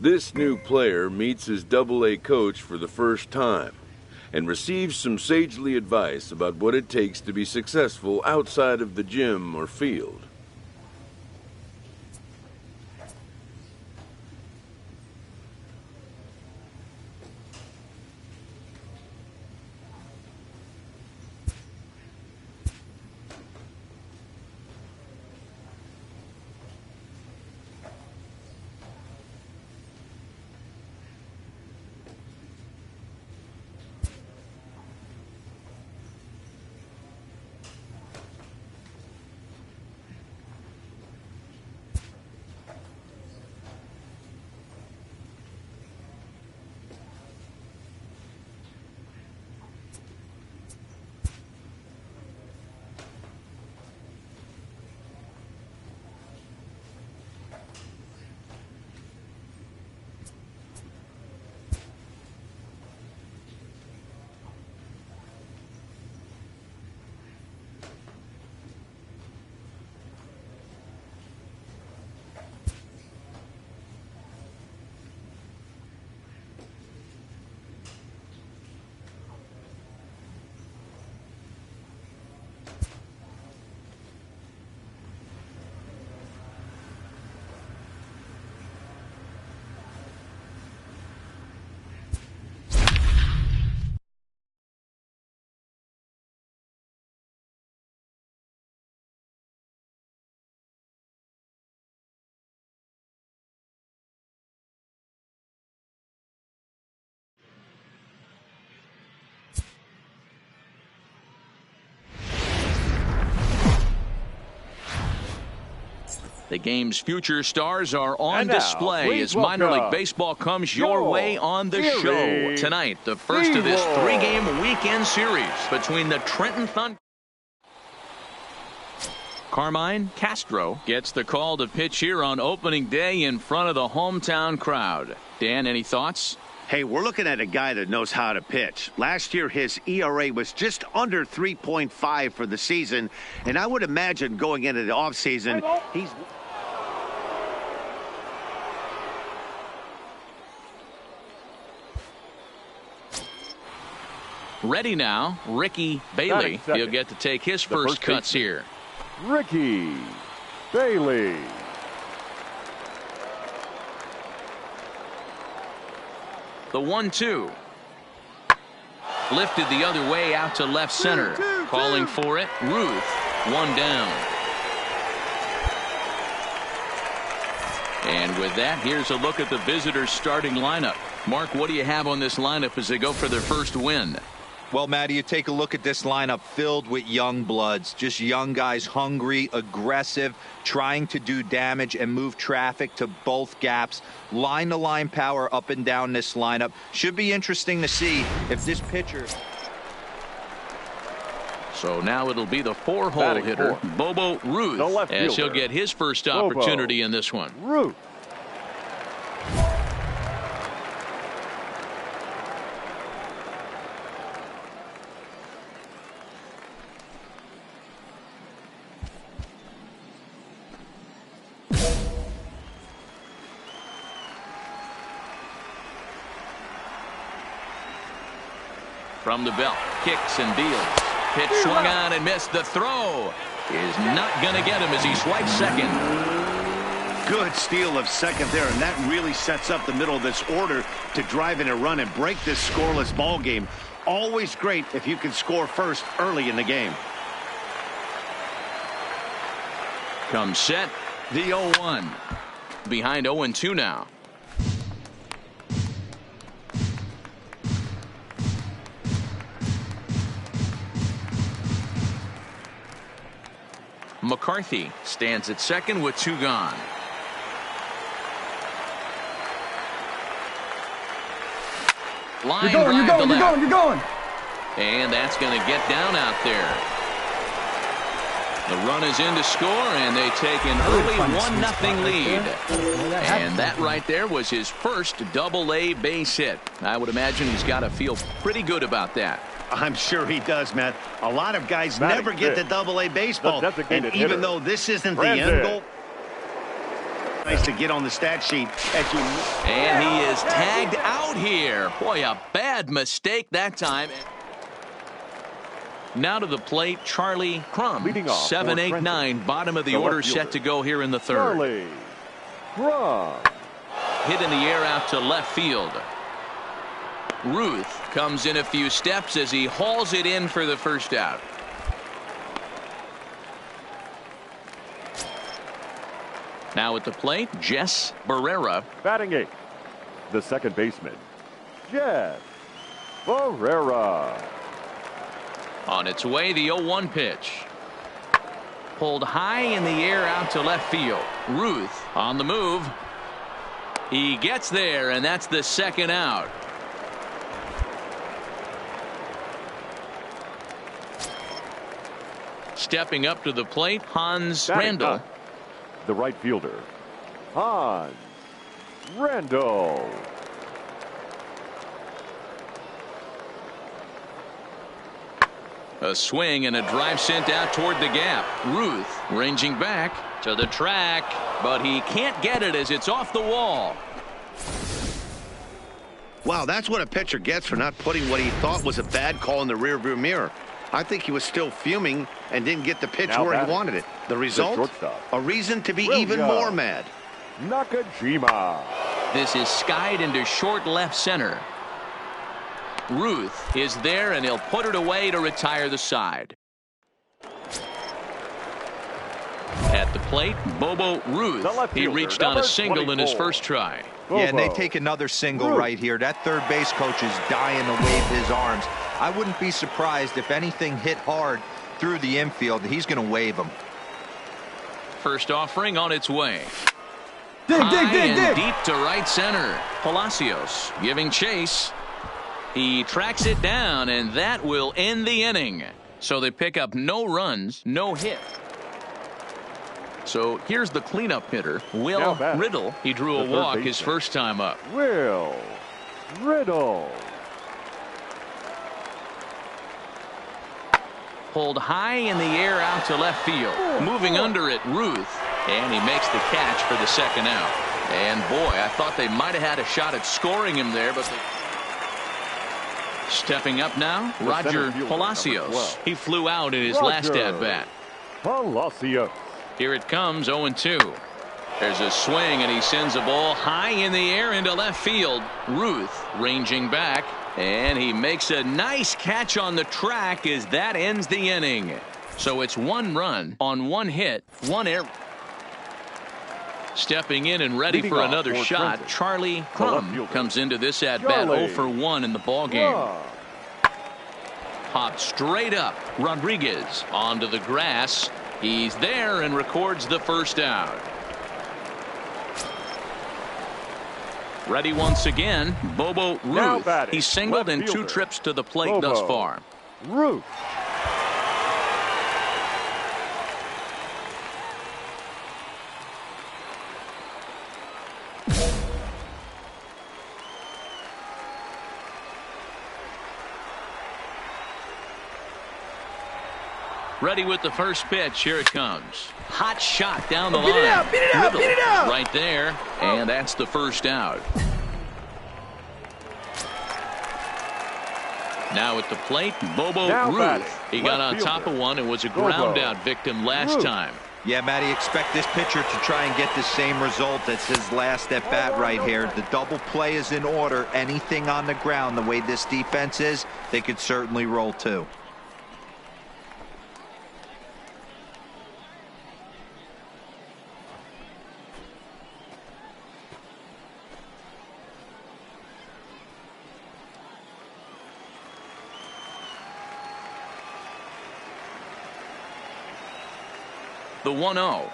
This new player meets his Double-A coach for the first time and receives some sagely advice about what it takes to be successful outside of the gym or field. The game's future stars are on now, display as minor league baseball comes your way on the show. Tonight, the first of this 3-game weekend series between the Trenton Thunder. Carmine Castro gets the call to pitch here on opening day in front of the hometown crowd. Dan, any thoughts? Hey, we're looking at a guy that knows how to pitch. Last year, his ERA was just under 3.5 for the season, and I would imagine going into the offseason, he's... Ready now, Ricky Bailey. He'll get to take his first cuts here. Ricky Bailey. The 1-2. Lifted the other way out to left center. Calling for it, Ruth. One down. And with that, here's a look at the visitors' starting lineup. Mark, what do you have on this lineup as they go for their first win? Well, Matty, you take a look at this lineup filled with young bloods, just young guys, hungry, aggressive, trying to do damage and move traffic to both gaps. Line-to-line power up and down this lineup. Should be interesting to see if this pitcher... So now it'll be the 4-hole hitter, Bobo Ruth, as he'll get his first opportunity in this one. Ruth. From the belt, kicks and deals. Pitch swung on and missed. The throw is not going to get him as he swipes second. Good steal of second there, and that really sets up the middle of this order to drive in a run and break this scoreless ball game. Always great if you can score first early in the game. Comes set, the 0-1. Behind 0-2 now. McCarthy stands at second with 2 gone. Line drive to left. You're going. And that's going to get down out there. The run is in to score, and they take an early 1-0 lead. And that right there was his first double-A base hit. I would imagine he's got to feel pretty good about that. I'm sure he does, Matt. A lot of guys never get to double-A baseball. And even though this isn't the end goal, nice to get on the stat sheet. And he is tagged out here. Boy, a bad mistake that time. Now to the plate, Charlie Crum. 7, 8, 9, bottom of the order, set to go here in the third. Charlie Crum. Hit in the air out to left field. Ruth comes in a few steps as he hauls it in for the first out. Now at the plate, Jess Barrera. Batting 8th, the second baseman, Jess Barrera. On its way, the 0-1 pitch. Pulled high in the air out to left field. Ruth on the move. He gets there, and that's the second out. Stepping up to the plate, Hans Randall. The right fielder, Hans Randall. A swing and a drive sent out toward the gap. Ruth ranging back to the track, but he can't get it as it's off the wall. Wow, that's what a pitcher gets for not putting what he thought was a bad call in the rearview mirror. I think he was still fuming and didn't get the pitch where he wanted it. The result? A reason to be even more mad. Nakajima. This is skied into short left center. Ruth is there, and he'll put it away to retire the side. At the plate, Bobo Ruth. He reached on a single in his first try. Yeah, and they take another single right here. That third base coach is dying to wave his arms. I wouldn't be surprised if anything hit hard through the infield. He's going to wave them. First offering on its way. Dig. Deep to right center. Palacios giving chase. He tracks it down, and that will end the inning. So they pick up no runs, no hit. So here's the cleanup hitter, Will Riddle. He drew a walk his first time up. Will Riddle. Pulled high in the air out to left field. Moving under it, Ruth. And he makes the catch for the second out. And boy, I thought they might have had a shot at scoring him there, but they... Stepping up now, Roger Palacios. He flew out in his last at-bat. Palacios. Here it comes, 0-2. There's a swing, and he sends a ball high in the air into left field. Ruth ranging back, and he makes a nice catch on the track as that ends the inning. So it's 1 run on 1 hit, 1 error. Stepping in and ready for another shot, Charlie Crum comes into this at-bat 0 for 1 in the ballgame. Popped straight up. Rodriguez onto the grass. He's there and records the first out. Ready once again, Bobo Ruth. He's singled in 2 trips to the plate thus far. Ruth. Ready with the first pitch. Here it comes. Hot shot down the line. Beat it out. Right there. And that's the first out. Now at the plate, Bobo Ruth. He got on top of one and was a ground out victim last time. Yeah, Matty, expect this pitcher to try and get the same result as his last at bat right here. The double play is in order. Anything on the ground, the way this defense is, they could certainly roll too. The 1-0.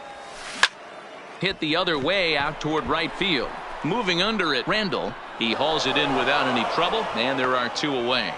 Hit the other way out toward right field. Moving under it, Randall. He hauls it in without any trouble, and there are 2 away.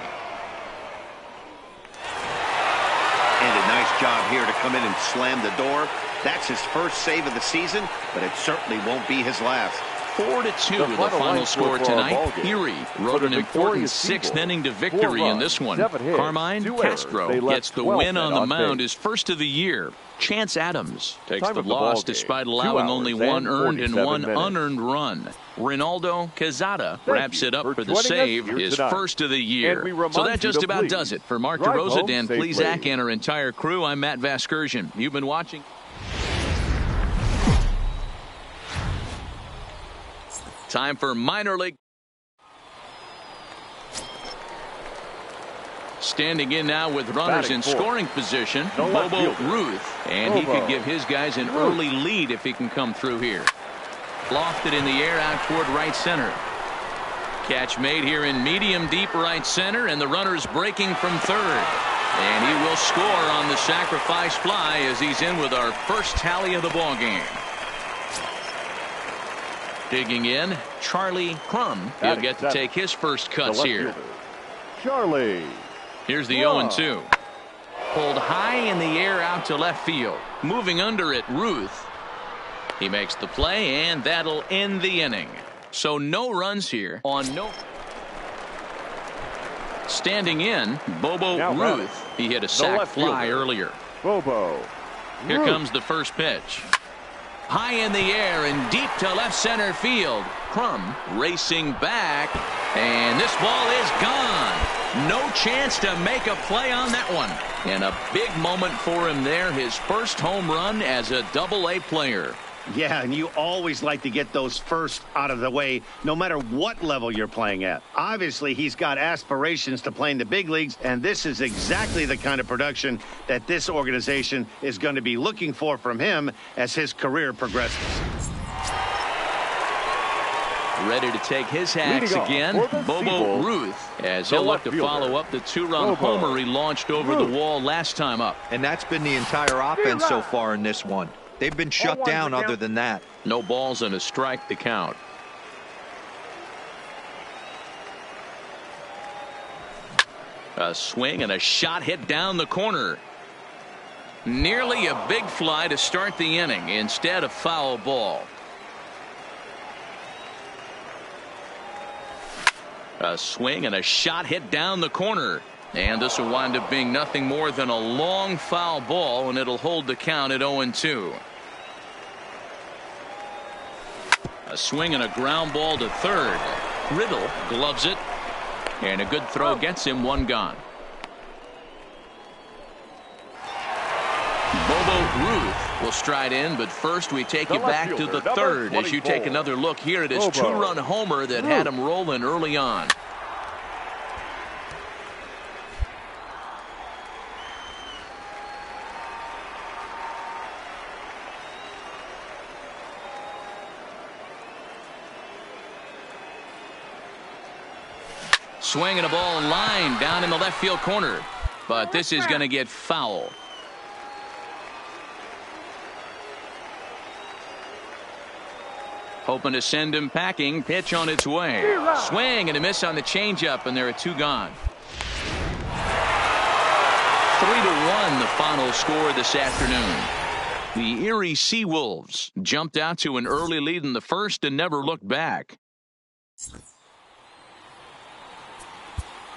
And a nice job here to come in and slam the door. That's his first save of the season, but it certainly won't be his last. 4-2 the final score tonight. Erie wrote an important sixth-inning to victory in this one. Carmine Castro gets the win on the mound, his first of the year. Chance Adams takes the loss despite allowing only one earned and one unearned run. Ronaldo Quezada wraps it up for the save, his first of the year. So that just about does it. For Mark DeRosa, Dan Plesac, and our entire crew, I'm Matt Vasgersian. You've been watching. Time for minor league. Standing in now with runners in scoring position, Bobo Ruth. And he could give his guys an early lead if he can come through here. Lofted in the air out toward right center. Catch made here in medium deep right center, and the runner's breaking from third. And he will score on the sacrifice fly as he's in with our first tally of the ball game. Digging in, Charlie Crum. He'll get to take his first cuts here. Charlie. Here's the 0-2. Pulled high in the air out to left field. Moving under it, Ruth. He makes the play, and that'll end the inning. So no runs here on no. Standing in, Bobo Ruth. He hit a sac fly earlier. Bobo. Here comes the first pitch. High in the air and deep to left center field. Crum racing back, and this ball is gone. No chance to make a play on that one. And a big moment for him there, his first home run as a Double-A player. Yeah, and you always like to get those first out of the way, no matter what level you're playing at. Obviously, he's got aspirations to play in the big leagues, and this is exactly the kind of production that this organization is going to be looking for from him as his career progresses. Ready to take his hacks again, Bobo Ruth, as he'll look to follow up the two-run homer he launched over the wall last time up. And that's been the entire offense so far in this one. They've been shut down other than that. No balls and a strike to count. A swing and a shot hit down the corner. Nearly a big fly to start the inning. Instead, a foul ball. A swing and a shot hit down the corner. And this will wind up being nothing more than a long foul ball, and it'll hold the count at 0-2. A swing and a ground ball to third. Riddle gloves it, and a good throw gets him one gone. Bobo Ruth will stride in, but first we take you back to the third as you take another look here at his two-run homer that had him rolling early on. Swinging a ball line down in the left field corner, but this is going to get foul. Hoping to send him packing. Pitch on its way. Swing and a miss on the changeup, and there are two gone. 3-1 the final score this afternoon. The Erie Seawolves jumped out to an early lead in the first and never looked back.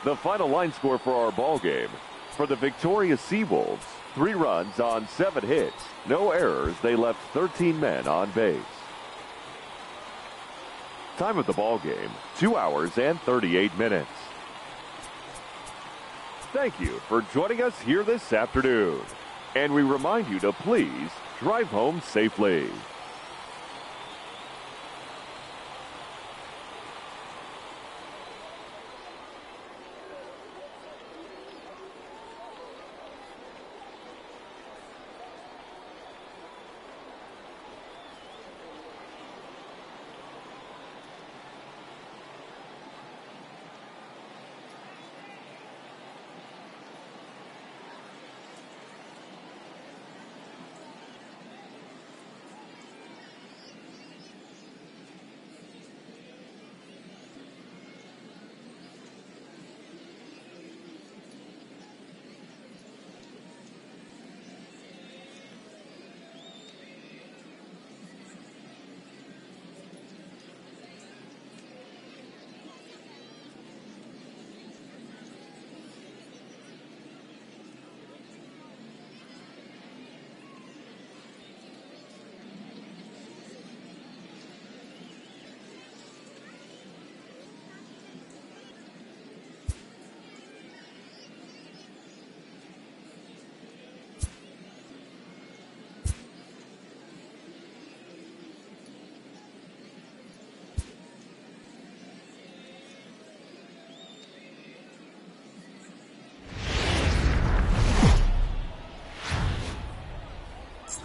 The final line score for our ball game. For the victorious Seawolves, 3 runs on 7 hits. No errors. They left 13 men on base. Time of the ball game, 2 hours and 38 minutes. Thank you for joining us here this afternoon. And we remind you to please drive home safely.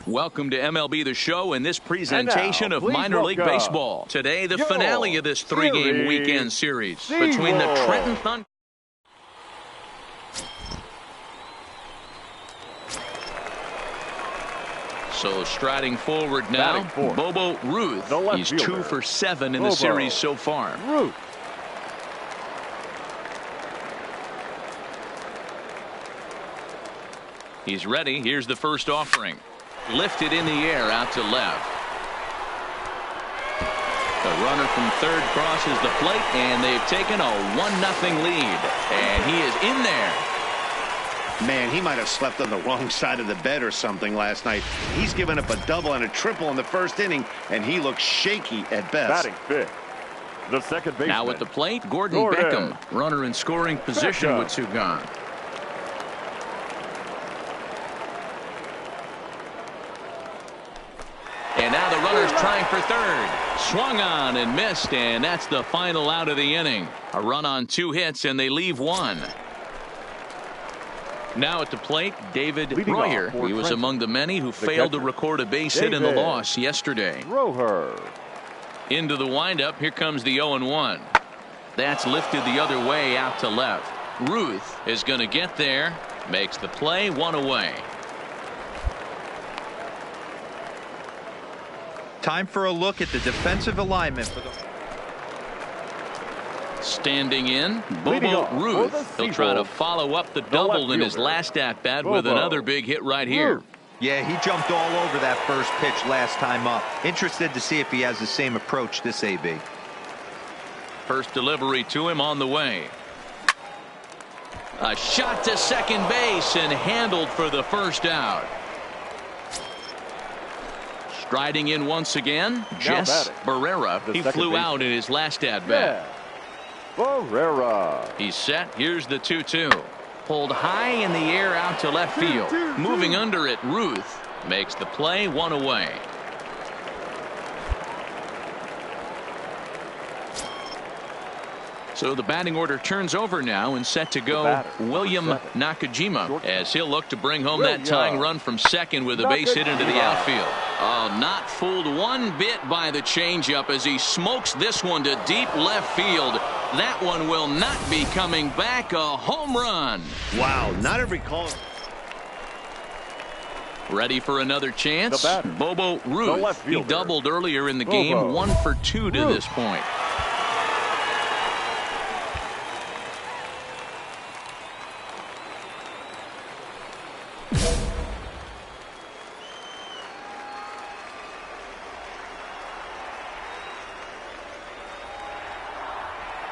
Welcome to MLB The Show and this presentation of minor league baseball. Today, the finale of this three-game weekend series between the Trenton Thunder. So striding forward now, Bobo Ruth. He's 2 for 7 in the series so far. Ruth. He's ready. Here's the first offering. Lifted in the air out to left. The runner from third crosses the plate, and they've taken a 1-0 lead. And he is in there. Man, he might have slept on the wrong side of the bed or something last night. He's given up a double and a triple in the first inning, and he looks shaky at best. Batting fifth, the second baseman. Now at the plate, Gordon Beckham. Runner in scoring position with 2 gone. And now the runner's trying for third. Swung on and missed, and that's the final out of the inning. A run on 2 hits, and they leave 1. Now at the plate, David Royer. He was among the many who failed to record a base hit in the loss yesterday. Royer. Into the windup, here comes the 0-1. That's lifted the other way out to left. Ruth is going to get there. Makes the play, 1 away. Time for a look at the defensive alignment for the. Standing in, Bobo Ruth. He'll try to follow up the double in his last at-bat with another big hit right here. Yeah, he jumped all over that first pitch last time up. Interested to see if he has the same approach this AB. First delivery to him on the way. A shot to second base and handled for the first out. Striding in once again, Jess Barrera. He flew out in his last at-bat. Barrera. He's set. Here's the 2-2. Pulled high in the air out to left field. Moving under it, Ruth makes the play, 1 away. So the batting order turns over now and set to go William Nakajima as he'll look to bring home that tying run from second with a base hit into the outfield. Oh, not fooled one bit by the changeup as he smokes this one to deep left field. That one will not be coming back. A home run. Wow, not every call. Ready for another chance. Bobo Ruth. He doubled earlier in the game. 1 for 2 to this point.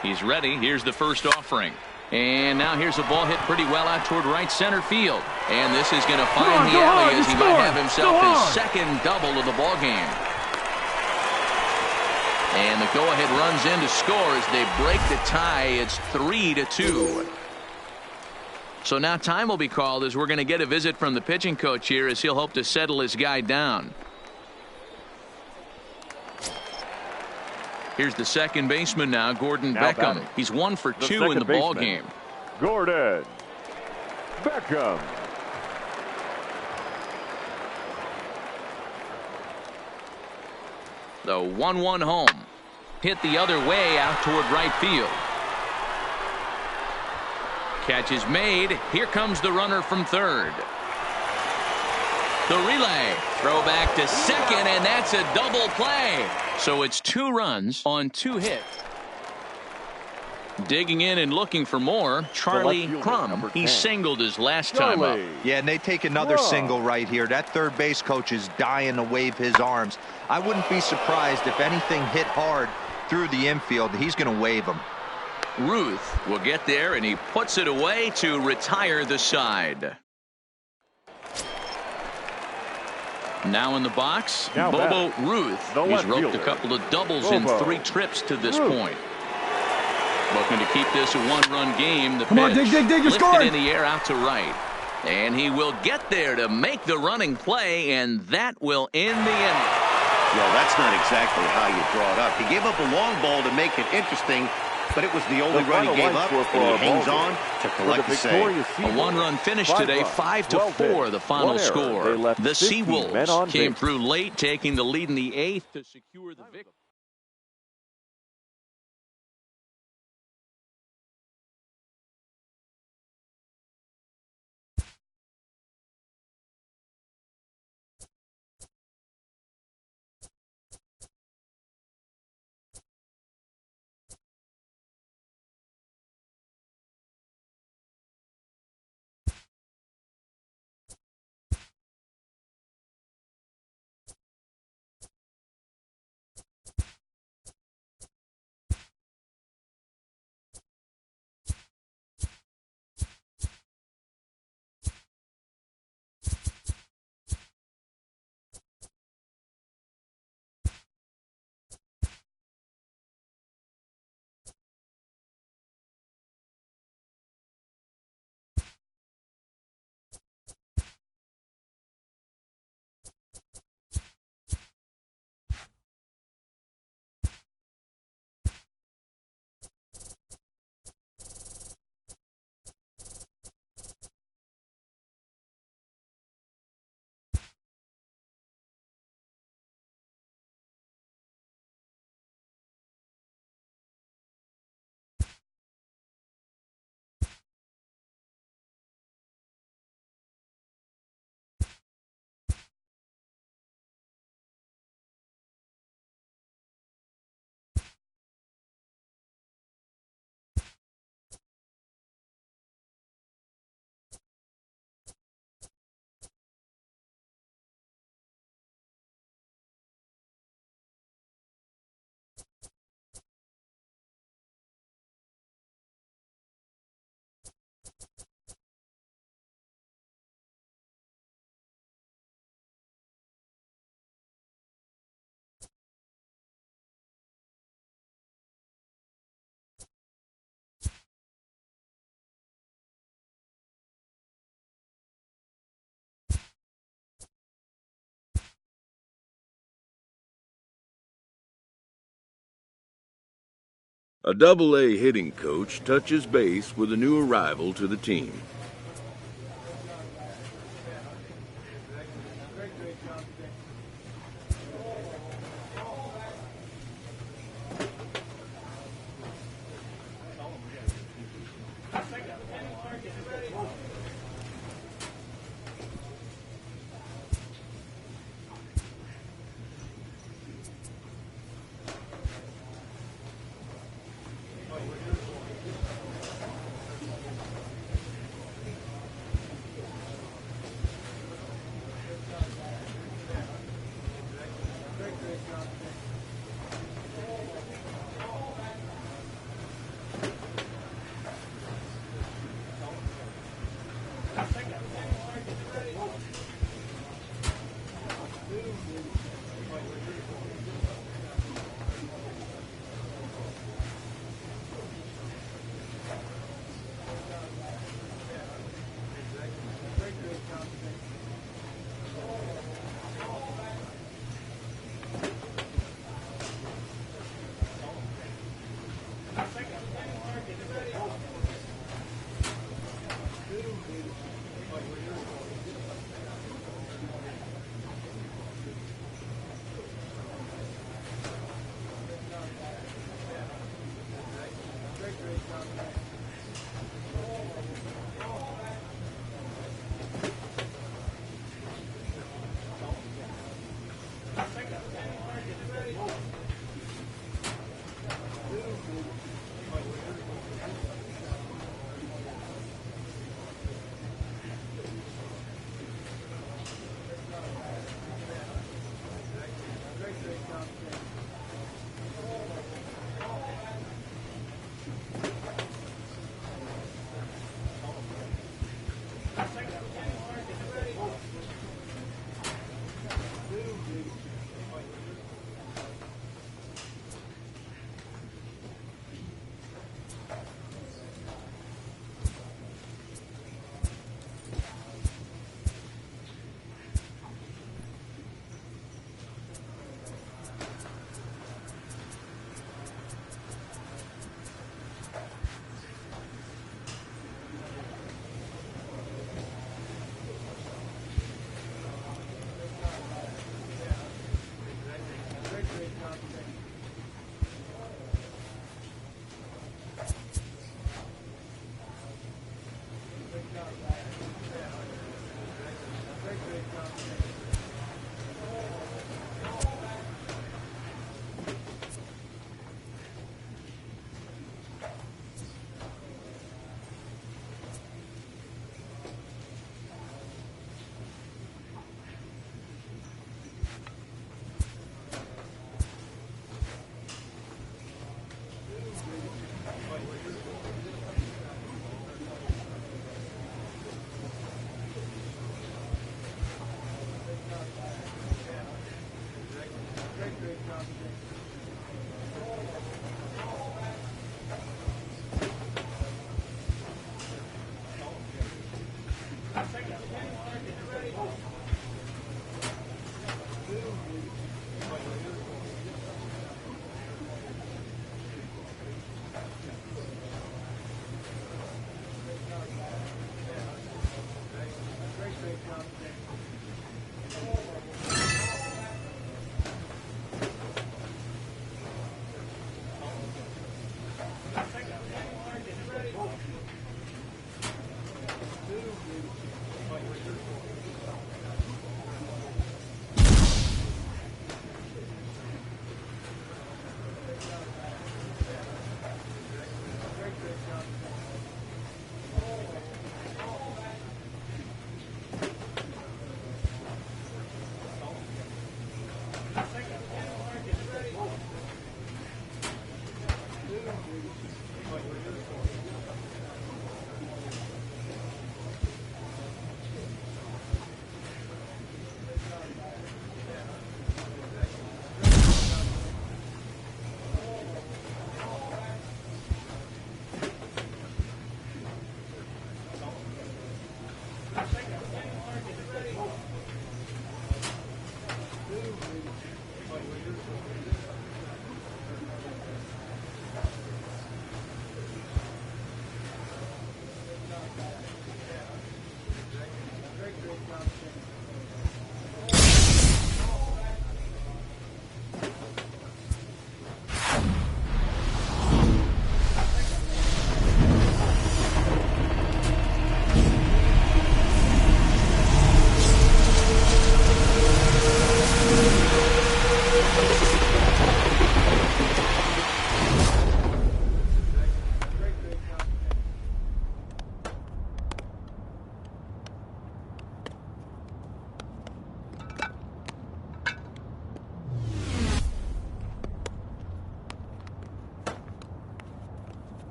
He's ready. Here's the first offering. And now here's a ball hit pretty well out toward right center field. And this is going to find the alley as he might have himself his second double of the ball game. And the go-ahead runs in to score as they break the tie. It's 3-2. So now time will be called as we're going to get a visit from the pitching coach here as he'll hope to settle his guy down. Here's the second baseman now, Gordon Beckham. He's 1 for 2 in the ball game. Gordon Beckham. The 1-1 home. Hit the other way out toward right field. Catch is made. Here comes the runner from third. The relay. Throw back to second, and that's a double play. So it's 2 runs on 2 hits. Digging in and looking for more, Charlie Crum. He singled his last time up. Yeah, and they take another single right here. That third base coach is dying to wave his arms. I wouldn't be surprised if anything hit hard through the infield. He's going to wave them. Ruth will get there, and he puts it away to retire the side. Now in the box, Bobo Ruth. He's roped a couple of doubles in 3 trips to this point. Looking to keep this a 1-run game. The pitch lifted in the air out to right. And he will get there to make the running play, and that will end the inning. Well, that's not exactly how you draw it up. He gave up a long ball to make it interesting, but it was the only run he gave up, and he hangs on to collect the save. A one-run finish today, 5-4, the final score. The Seawolves came through late, taking the lead in the 8th to secure the victory. A Double-A hitting coach touches base with a new arrival to the team.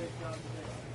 Great job today.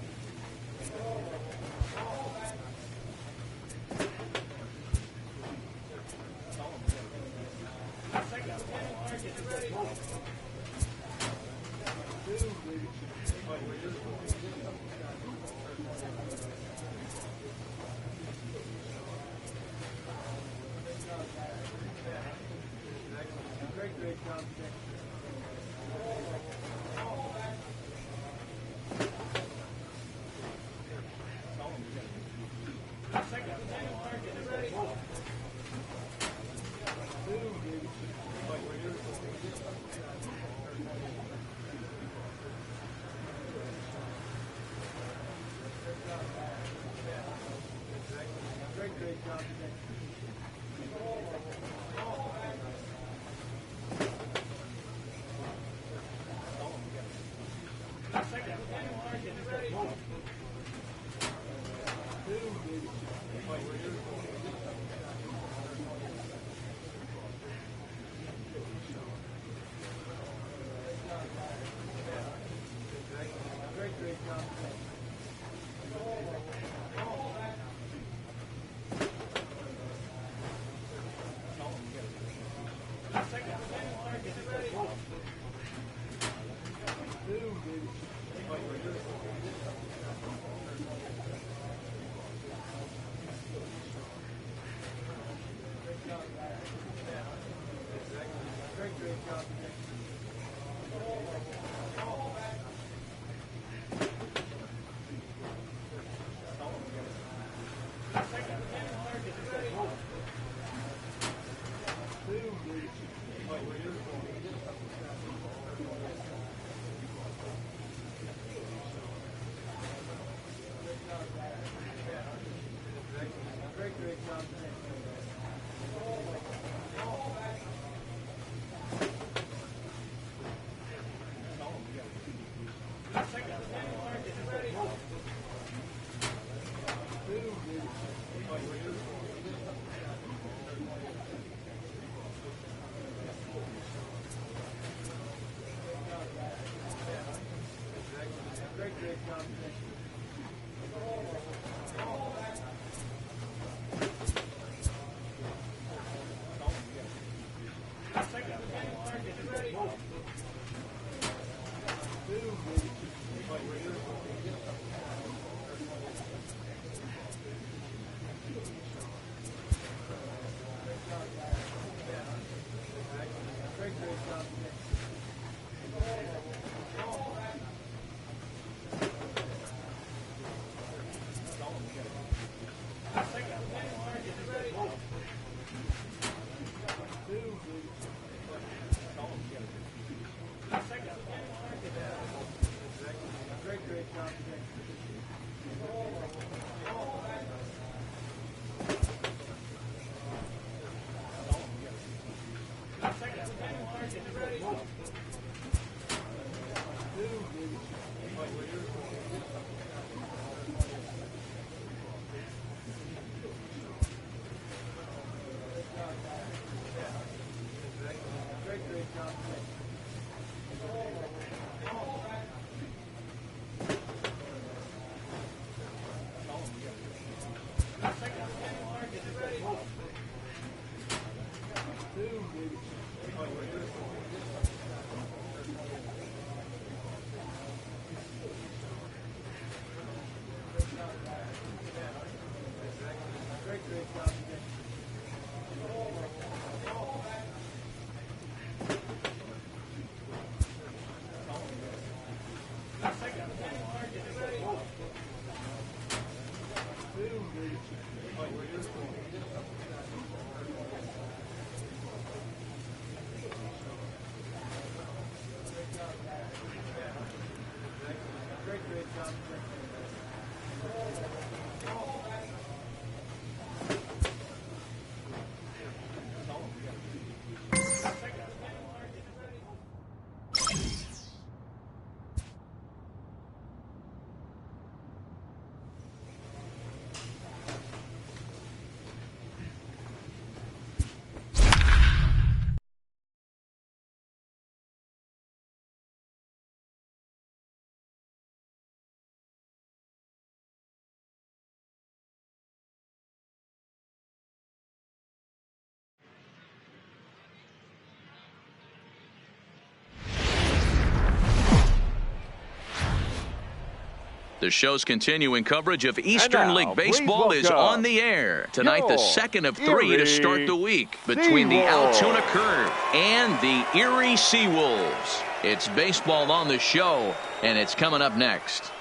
The show's continuing coverage of Eastern now, League Baseball please is welcome on the air. Tonight, the your second of three to start the week between the Altoona Curve and the Erie Seawolves. It's baseball on the show, and it's coming up next.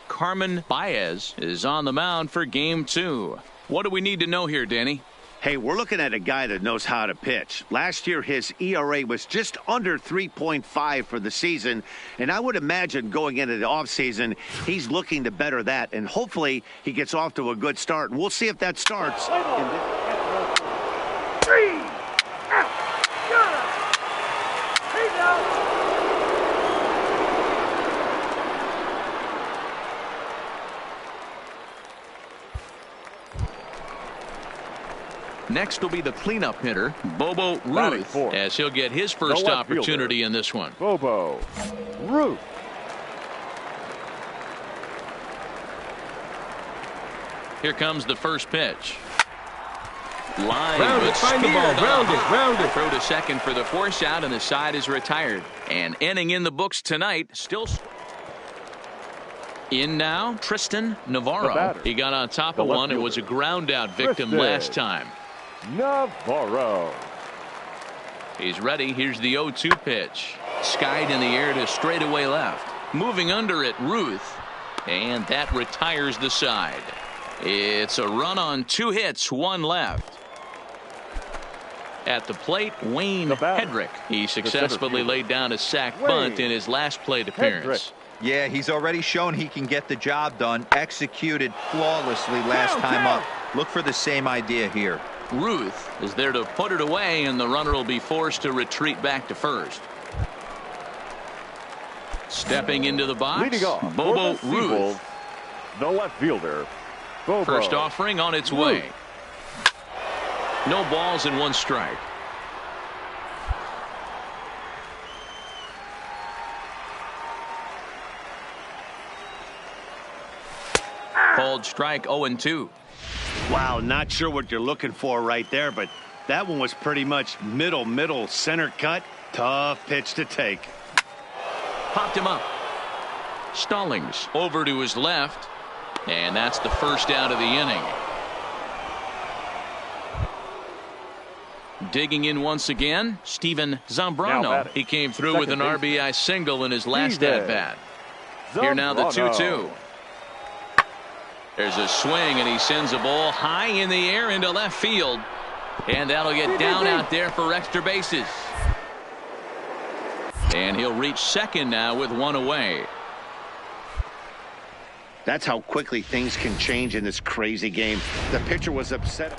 Carmen Baez is on the mound for game 2. What do we need to know here, Danny? Hey, we're looking at a guy that knows how to pitch. Last year, his ERA was just under 3.5 for the season, and I would imagine going into the offseason, he's looking to better that, and hopefully he gets off to a good start. And we'll see if that starts. Next will be the cleanup hitter, Bobo Ruth, as he'll get his first opportunity in this one. Bobo Ruth. Here comes the first pitch. Line, Round it, find the ball, round it. Throw to second for the force out, and the side is retired. And inning in the books tonight, still in now, Tristan Navarro. He got on top of one. It was a ground out victim last time. Navarro. He's ready. Here's the 0-2 pitch. Skied in the air to straightaway left. Moving under it, Ruth. And that retires the side. It's a run on 2 hits, 1 left. At the plate, Wayne Hedrick. He successfully laid down a sac bunt in his last plate appearance. Yeah, he's already shown he can get the job done. Executed flawlessly last time up. Look for the same idea here. Ruth is there to put it away, and the runner will be forced to retreat back to first. Stepping into the box, Leading off, Bobo Ruth. The left fielder, Bobo. First offering on its way. No balls and 1 strike. Called strike 0-2. Wow, not sure what you're looking for right there, but that one was pretty much middle, center cut. Tough pitch to take. Popped him up. Stallings over to his left, and that's the first out of the inning. Digging in once again, Steven Zambrano. He came through with an RBI single in his last at-bat. Here now the 2-2. There's a swing, and he sends a ball high in the air into left field. And that'll get down out there for extra bases. And he'll reach second now with 1 away. That's how quickly things can change in this crazy game. The pitcher was upset.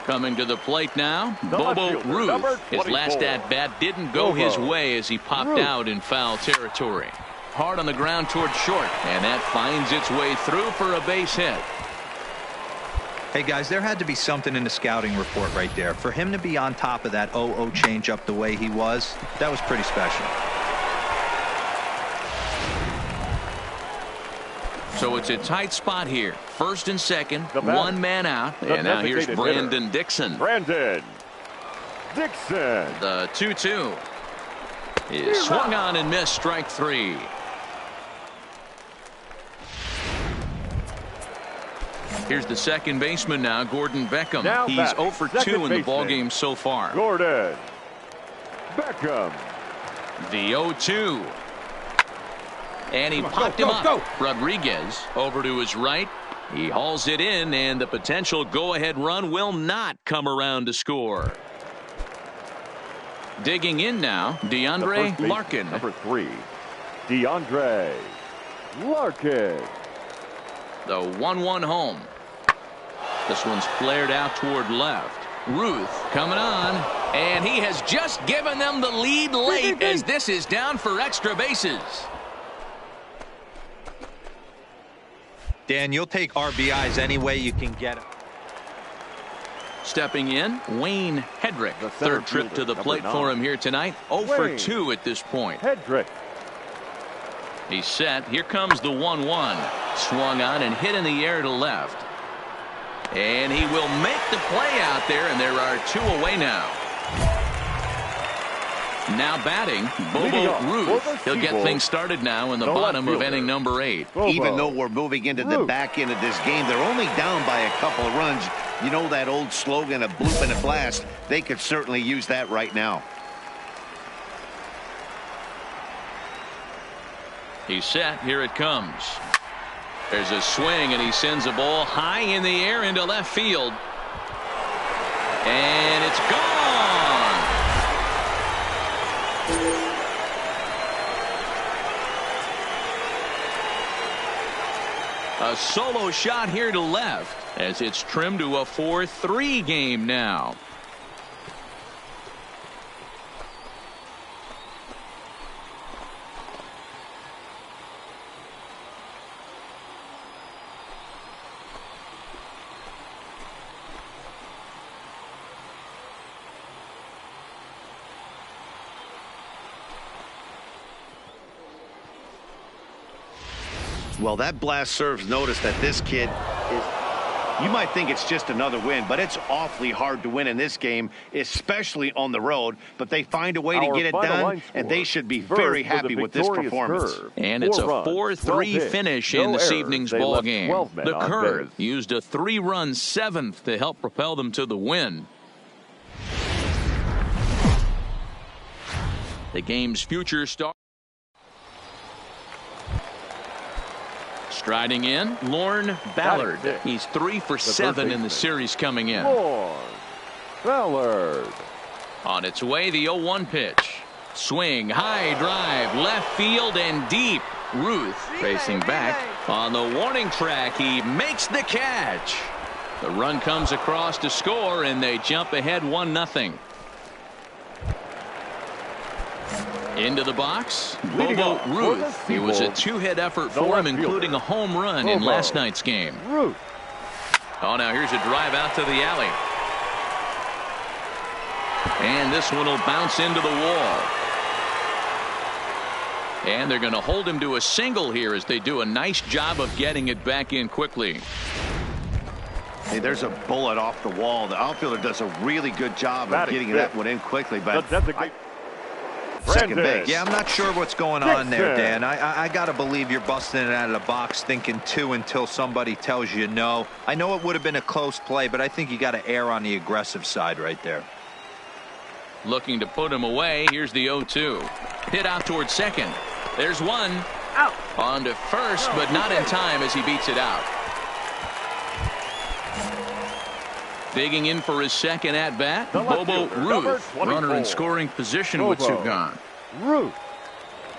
Coming to the plate now, Bobo Ruth. His last at-bat didn't go his way as he popped out in foul territory. Hard on the ground toward short, and that finds its way through for a base hit. Hey guys, there had to be something in the scouting report right there. For him to be on top of that 0-0 changeup the way he was, that was pretty special. So it's a tight spot here. First and second, 1 man out, and now here's Brandon Dixon. Brandon Dixon. The 2-2 is swung on and missed, strike 3. Here's the second baseman now, Gordon Beckham. He's 0 for 2 in the ballgame so far. Gordon Beckham. The 0-2. And he popped him up. Rodriguez over to his right. He hauls it in, and the potential go-ahead run will not come around to score. Digging in now, DeAndre Larkin. Number 3, DeAndre Larkin. The 1-1 home. This one's flared out toward left. Ruth coming on, and he has just given them the lead late as this is down for extra bases. Dan, you'll take RBIs any way you can get them. Stepping in, Wayne Hedrick. Third trip to the plate for him here tonight. 0 for 2 at this point. Hedrick. He's set. Here comes the 1-1. Swung on and hit in the air to left. And he will make the play out there, and there are 2 away now. Now batting, Bobo Ruth. He'll get things started now in the bottom of inning number 8. Even though we're moving into the back end of this game, they're only down by a couple of runs. You know that old slogan, a bloop and a blast. They could certainly use that right now. He's set. Here it comes. There's a swing, and he sends a ball high in the air into left field. And it's gone. A solo shot here to left as it's trimmed to a 4-3 game now. Well, that blast serves notice that this kid is, you might think it's just another win, but it's awfully hard to win in this game, especially on the road. But they find a way to get it done, and they should be very happy with this performance. And it's a 4-3 finish in this evening's ball game. The Curve used a 3-run 7th to help propel them to the win. The game's future star. Striding in, Lorne Ballard. He's 3 for 7 in the series coming in. Lorne Ballard. On its way, the 0-1 pitch. Swing, high drive, left field and deep. Ruth facing back on the warning track. He makes the catch. The run comes across to score, and they jump ahead 1-0. Into the box, Bobo Ruth. It was a 2-hit effort for him, including a home run in last night's game. Oh, now here's a drive out to the alley. And this one will bounce into the wall. And they're going to hold him to a single here as they do a nice job of getting it back in quickly. Hey, there's a bullet off the wall. The outfielder does a really good job of getting that one in quickly, but second base. Yeah, I'm not sure what's going on there, Dan. I got to believe you're busting it out of the box thinking 2 until somebody tells you no. I know it would have been a close play, but I think you got to err on the aggressive side right there. Looking to put him away. Here's the 0-2. Hit out towards second. There's one. Out. On to first, but not in time as he beats it out. Digging in for his second at-bat, Bobo Ruth. Runner in scoring position with 2 gone. Ruth.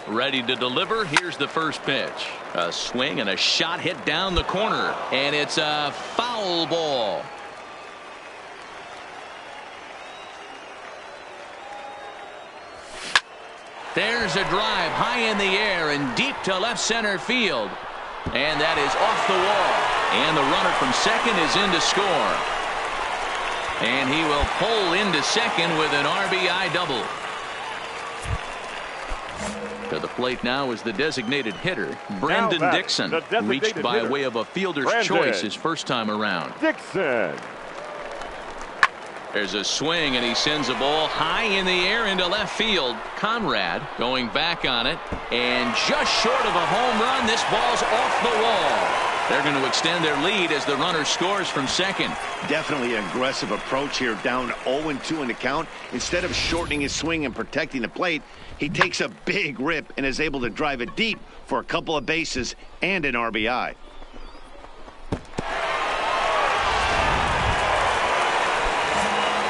Ready to deliver. Here's the first pitch. A swing and a shot hit down the corner. And it's a foul ball. There's a drive high in the air and deep to left center field. And that is off the wall. And the runner from second is in to score. And he will pull into second with an RBI double. To the plate now is the designated hitter, Brandon Dixon, reached by way of a fielder's choice his first time around. Dixon. There's a swing, and he sends a ball high in the air into left field. Conrad going back on it, and just short of a home run, this ball's off the wall. They're going to extend their lead as the runner scores from second. Definitely an aggressive approach here, down 0-2 in the count. Instead of shortening his swing and protecting the plate, he takes a big rip and is able to drive it deep for a couple of bases and an RBI.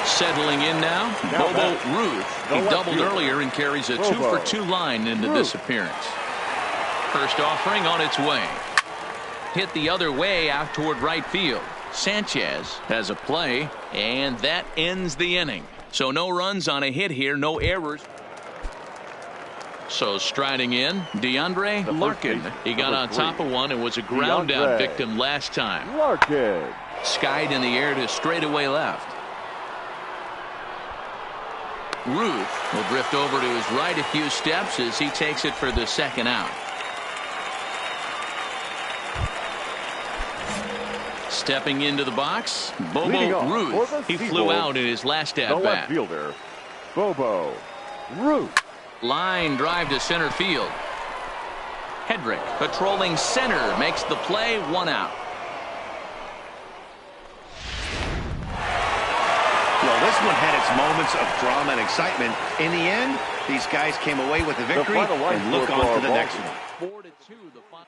Settling in now, Bobo Ruth. He doubled earlier and carries a 2-for-2 line into this appearance. First offering on its way. Hit the other way out toward right field. Sanchez has a play, and that ends the inning. So no runs on a hit here, no errors. So striding in, DeAndre Larkin. He got on top of one and was a ground out victim last time. Larkin. Skied in the air to straightaway left. Ruth will drift over to his right a few steps as he takes it for the second out. Stepping into the box, Leading Bobo off Ruth. for the He flew Seahawks, out in his last the left at-bat. fielder, Bobo Ruth. Line drive to center field. Hedrick patrolling center makes the play, 1 out. Well, this one had its moments of drama and excitement. In the end, these guys came away with a victory final line and look score on for to the our next ball one. 4-2 the final.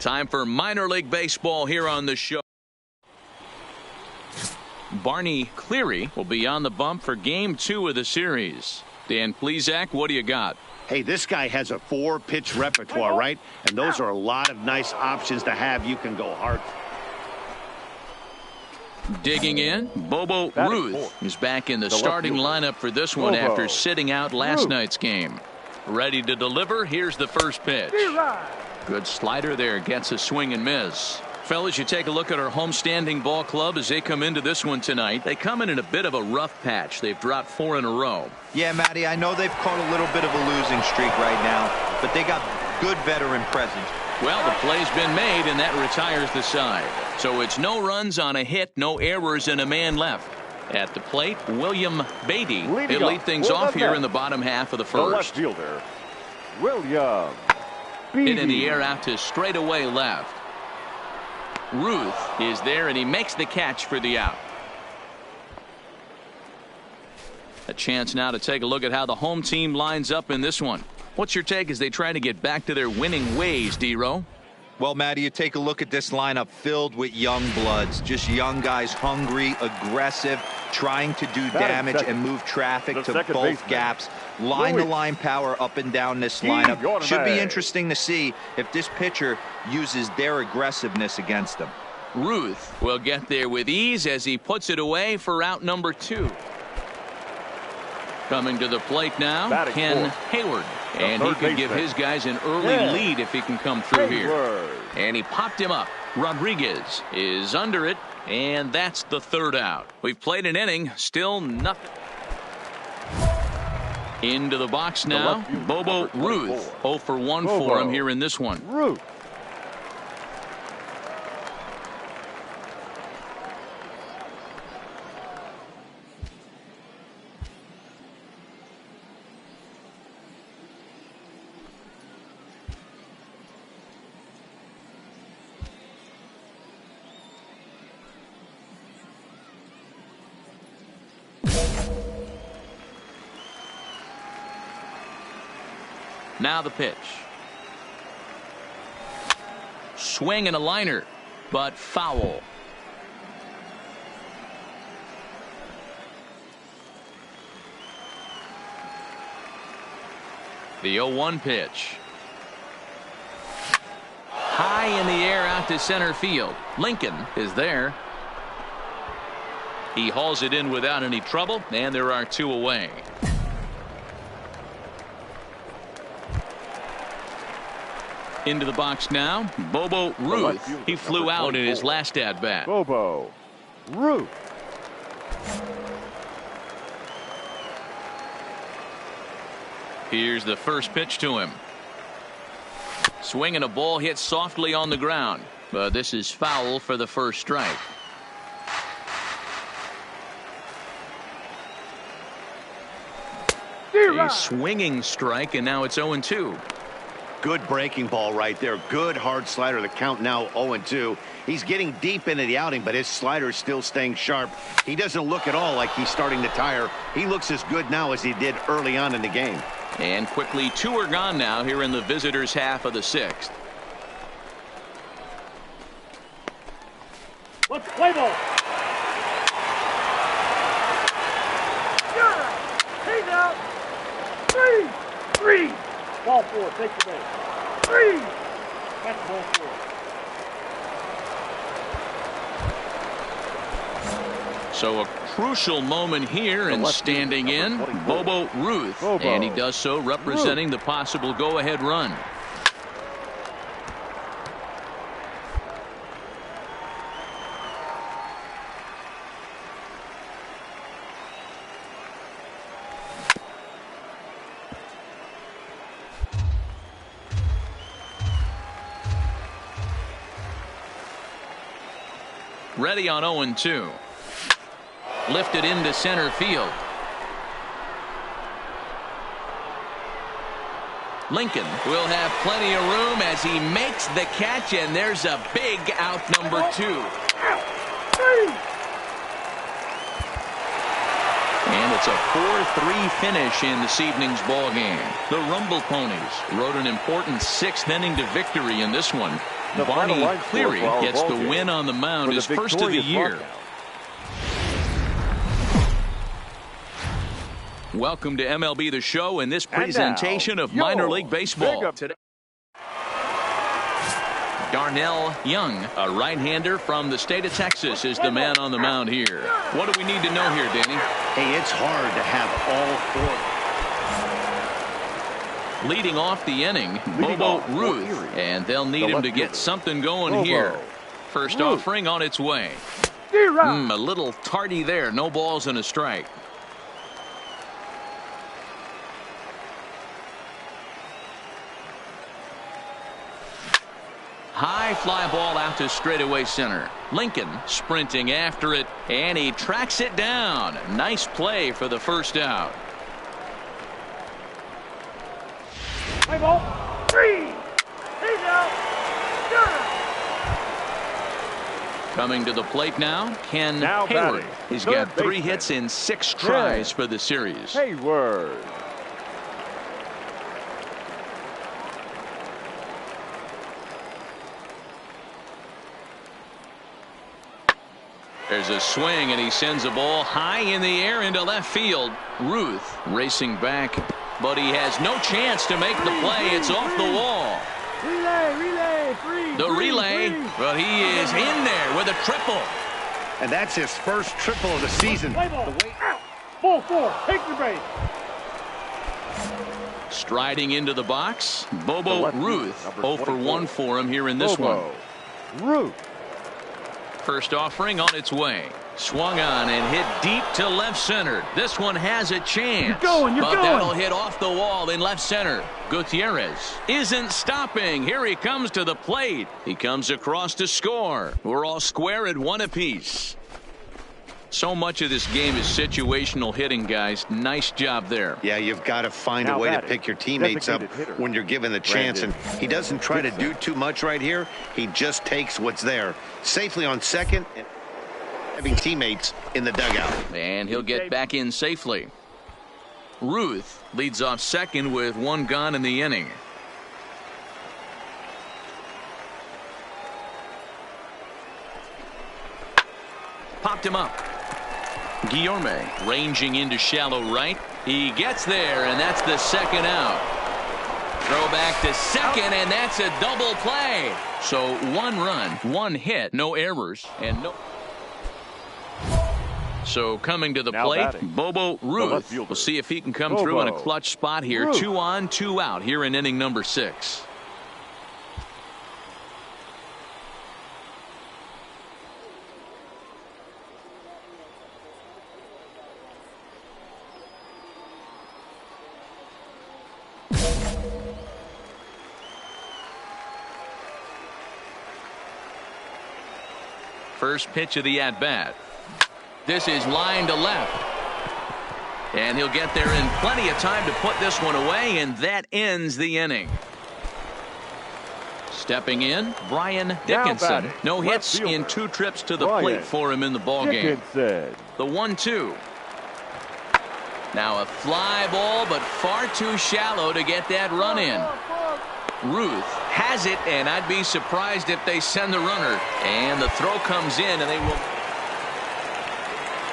Time for minor league baseball here on the show. Barney Cleary will be on the bump for game 2 of the series. Dan Plesac, what do you got? Hey, this guy has a 4-pitch repertoire, right? And those are a lot of nice options to have. You can go hard. Digging in, Bobo Ruth is back in the starting lineup for this one after sitting out last night's game. Ready to deliver. Here's the first pitch. Good slider there. Gets a swing and miss. Fellas, you take a look at our homestanding ball club as they come into this one tonight. They come in a bit of a rough patch. They've dropped 4 in a row. Yeah, Matty, I know they've caught a little bit of a losing streak right now, but they got good veteran presence. Well, the play's been made, and that retires the side. So it's no runs on a hit, no errors, and a man left. At the plate, William Beatty. He'll lead things off here in the bottom half of the first. The left fielder, William Beatty. Hit in the air out to straightaway left. Ruth is there, and he makes the catch for the out. A chance now to take a look at how the home team lines up in this one. What's your take as they try to get back to their winning ways, D-Row? Well, Matty, you take a look at this lineup filled with young bloods, just young guys, hungry, aggressive, trying to do damage and move traffic to both gaps. Line-to-line power up and down this lineup. Should be interesting to see if this pitcher uses their aggressiveness against them. Ruth will get there with ease as he puts it away for out number 2. Coming to the plate now, Ken Hayward. And he could give his guys an early lead if he can come through here. And he popped him up. Rodriguez is under it, and that's the third out. We've played an inning, still nothing. Into the box now, Bobo Ruth. 0 for 1 for him here in this one. Ruth. Now the pitch. Swing and a liner, but foul. The 0-1 pitch. High in the air out to center field. Lincoln is there. He hauls it in without any trouble, and there are 2 away. Into the box now, Bobo Ruth. He flew out in his last at-bat. Bobo Ruth. Here's the first pitch to him. Swing and a ball hit softly on the ground. But this is foul for the first strike. A swinging strike, and now it's 0-2. Good breaking ball right there. Good hard slider. The count now 0-2. He's getting deep into the outing, but his slider is still staying sharp. He doesn't look at all like he's starting to tire. He looks as good now as he did early on in the game. And quickly 2 are gone now here in the visitors' half of the 6th. Let's play ball. He's out. 3. Ball 4, take the base. 3. That's ball 4. So a crucial moment here, and standing in, Bobo Ruth. And he does so representing the possible go-ahead run. Ready on 0-2. Lifted into center field. Lincoln will have plenty of room as he makes the catch, and there's a big out number 2. And it's a 4-3 finish in this evening's ball game. The Rumble Ponies rode an important 6th inning to victory in this one. Bonnie Cleary gets the win on the mound, his first of the year. Welcome to MLB The Show in this presentation of minor league baseball. Today, Darnell Young, a right-hander from the state of Texas, is the man on the mound here. What do we need to know here, Danny? Hey, it's hard to have all four. Leading off the inning, Bobo Ruth, and they'll need him to get something going here. First offering on its way. A little tardy there, no balls and a strike. High fly ball out to straightaway center. Lincoln sprinting after it, and he tracks it down. Nice play for the first out. Play ball. 3. He's out. Coming to the plate now, Ken Hayward. He's got 3 hits in 6 tries for the series. Hayward. There's a swing, and he sends a ball high in the air into left field. Ruth racing back, but he has no chance to make the play. It's off the wall. The relay, but he is in there with a triple. And that's his first triple of the season. Play ball. Ball 4. Take your base. Striding into the box, Bobo Ruth. 0 for 1 for him here in this one. Ruth. First offering on its way. Swung on and hit deep to left center. This one has a chance. But that'll hit off the wall in left center. Gutierrez isn't stopping. Here he comes to the plate. He comes across to score. We're all square at 1 apiece. So much of this game is situational hitting, guys. Nice job there. Yeah, you've got to find a way to pick your teammates up when you're given the chance. And he doesn't try to do too much right here. He just takes what's there. Safely on second and having teammates in the dugout. And he'll get back in safely. Ruth leads off second with 1 gone in the inning. Popped him up. Guillorme ranging into shallow right. He gets there, and that's the second out. Throw back to second, and that's a double play. So 1 run, 1 hit, no errors, and no. So coming to the plate, Bobo Ruth. We'll see if he can come through in a clutch spot here. 2 on, 2 out here in inning number 6. First pitch of the at-bat. This is line to left. And he'll get there in plenty of time to put this one away, and that ends the inning. Stepping in, Brian Dickinson. No hits in 2 trips to the plate for him in the ballgame. The 1-2. Now a fly ball, but far too shallow to get that run in. Ruth has it, and I'd be surprised if they send the runner. And the throw comes in, and they will.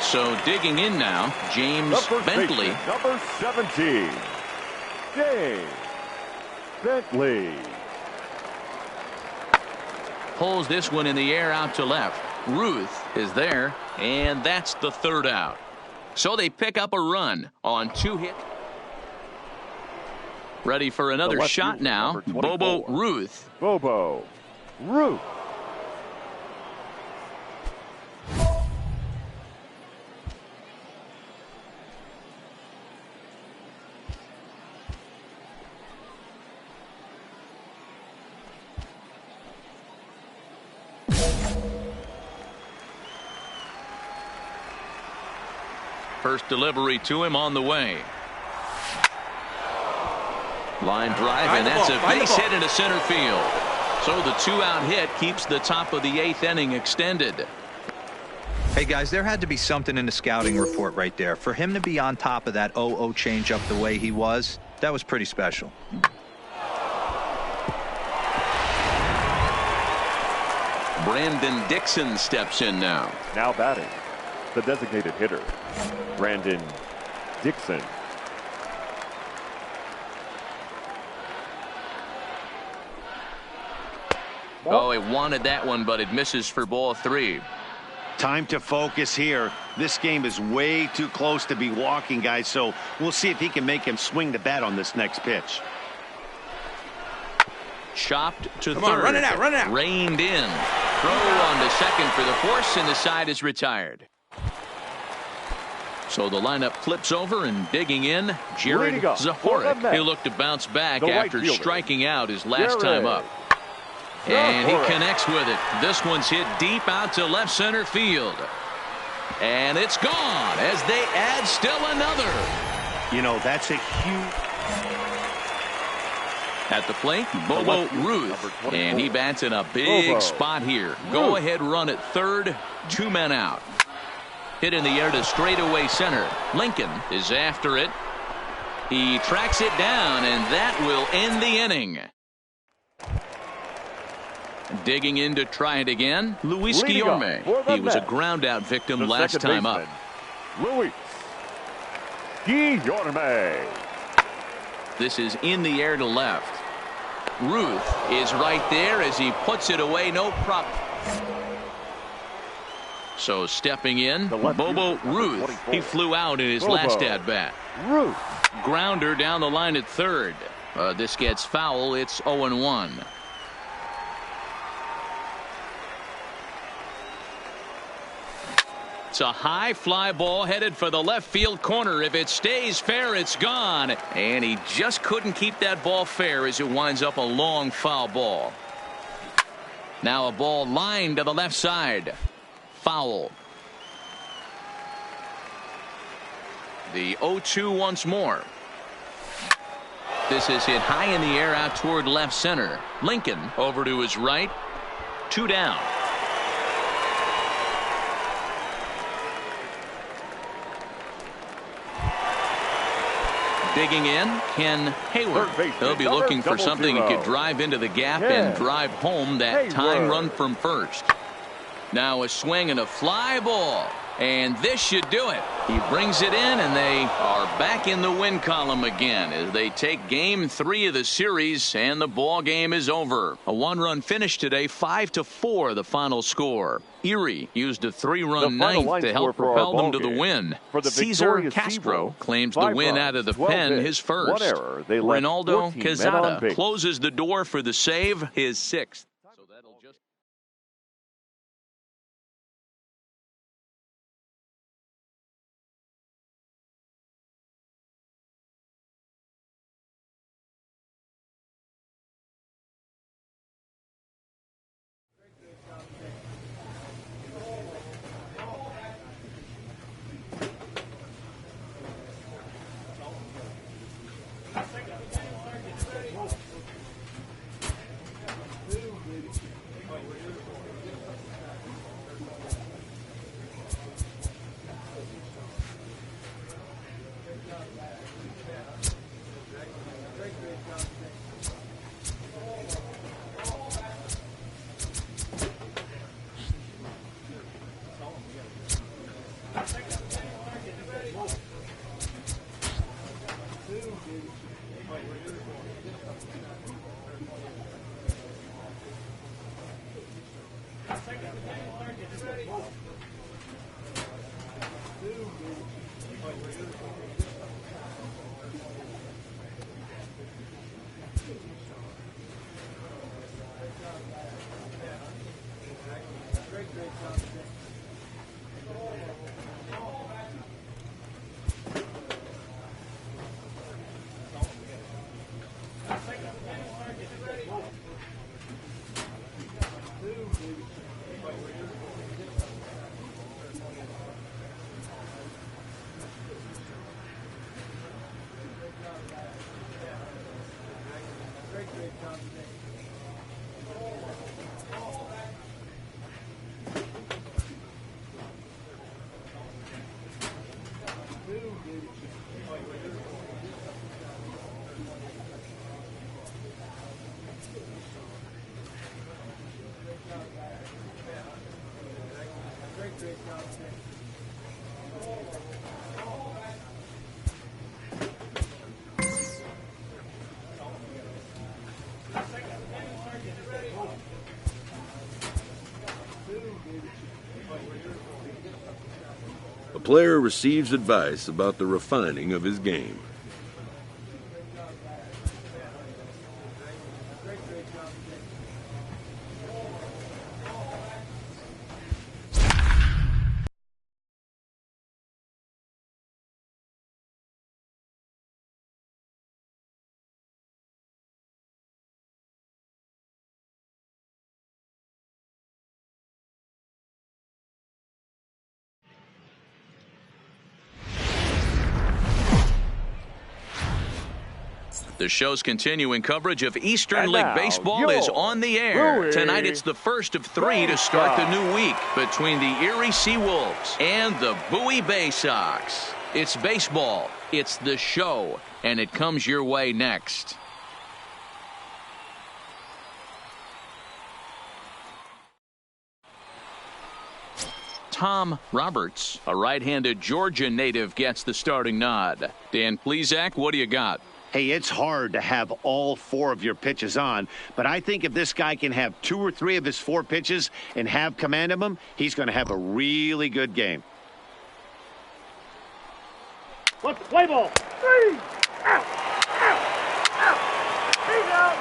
So digging in now, James Bentley. Number 17, James Bentley. Pulls this one in the air out to left. Ruth is there, and that's the 3rd out. So they pick up a run on 2 hits. Ready for another shot now. Bobo Ruth. Bobo Ruth. First delivery to him on the way. Line drive, and that's a base hit into center field. So the 2-out hit keeps the top of the 8th inning extended. Hey, guys, there had to be something in the scouting report right there. For him to be on top of that 0-0 changeup the way he was, that was pretty special. Brandon Dixon steps in now. Now batting, the designated hitter, Brandon Dixon. Oh, he wanted that one, but it misses for ball 3. Time to focus here. This game is way too close to be walking, guys, so we'll see if he can make him swing the bat on this next pitch. Chopped to Come third. on, run it out, run it out. Reined in. Throw on to second for the force, and the side is retired. So the lineup flips over, and digging in, Jared Zahorik. He'll look to bounce back after striking out his last time up. And he connects with it. This one's hit deep out to left center field. And it's gone as they add still another. You know, that's a huge... At the plate, Bobo Ruth. And he bats in a big spot here. Go ahead run at third. 2 men out. Hit in the air to straightaway center. Lincoln is after it. He tracks it down, and that will end the inning. Digging in to try it again, Luis Guillorme. He was a ground out victim last time up. Luis Guillorme. This is in the air to left. Ruth is right there as he puts it away. No problem. So stepping in, Bobo Ruth. He flew out in his last at bat. Ruth. Grounder down the line at third. This gets foul. It's 0-1. It's a high fly ball headed for the left field corner. If it stays fair, it's gone. And he just couldn't keep that ball fair as it winds up a long foul ball. Now a ball lined to the left side. Foul. The 0-2 once more. This is hit high in the air out toward left center. Lincoln over to his right. 2 down. Digging in, Ken Hayward. He'll be looking for something he could drive into the gap and drive home that tying run from first. Now a swing and a fly ball. And this should do it. He brings it in, and they are back in the win column again as they take game 3 of the series, and the ball game is over. A 1-run finish today, 5-4 the final score. Erie used a 3-run ninth to help propel them to the win. Cesar Castro claims the win out of the pen, his first. Ronaldo Quezada closes the door for the save, his 6th. A player receives advice about the refining of his game. The show's continuing coverage of Eastern League Baseball is on the air. Tonight it's the first of 3 to start the new week between the Erie Seawolves and the Bowie Bay Sox. It's baseball, it's the show, and it comes your way next. Tom Roberts, a right-handed Georgia native, gets the starting nod. Dan Plesac, what do you got? Hey, it's hard to have all 4 of your pitches on, but I think if this guy can have 2 or 3 of his 4 pitches and have command of them, he's going to have a really good game. What's the play ball? 3! Out! Out! Out! He's out!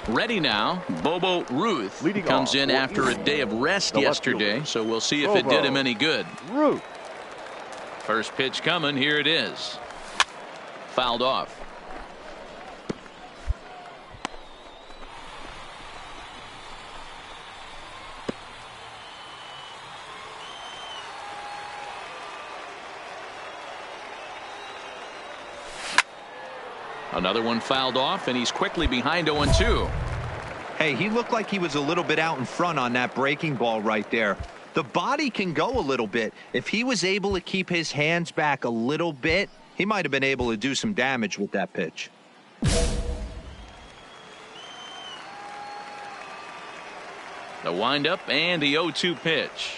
Ready now, Bobo Ruth Leading comes off in for after a Erie, day of rest the yesterday, left so we'll see if it Bobo did him any good. Ruth. First pitch coming, here it is. Fouled off. Another one fouled off, and he's quickly behind 0-2. Hey, he looked like he was a little bit out in front on that breaking ball right there. The body can go a little bit. If he was able to keep his hands back a little bit, he might have been able to do some damage with that pitch. The windup and the 0-2 pitch.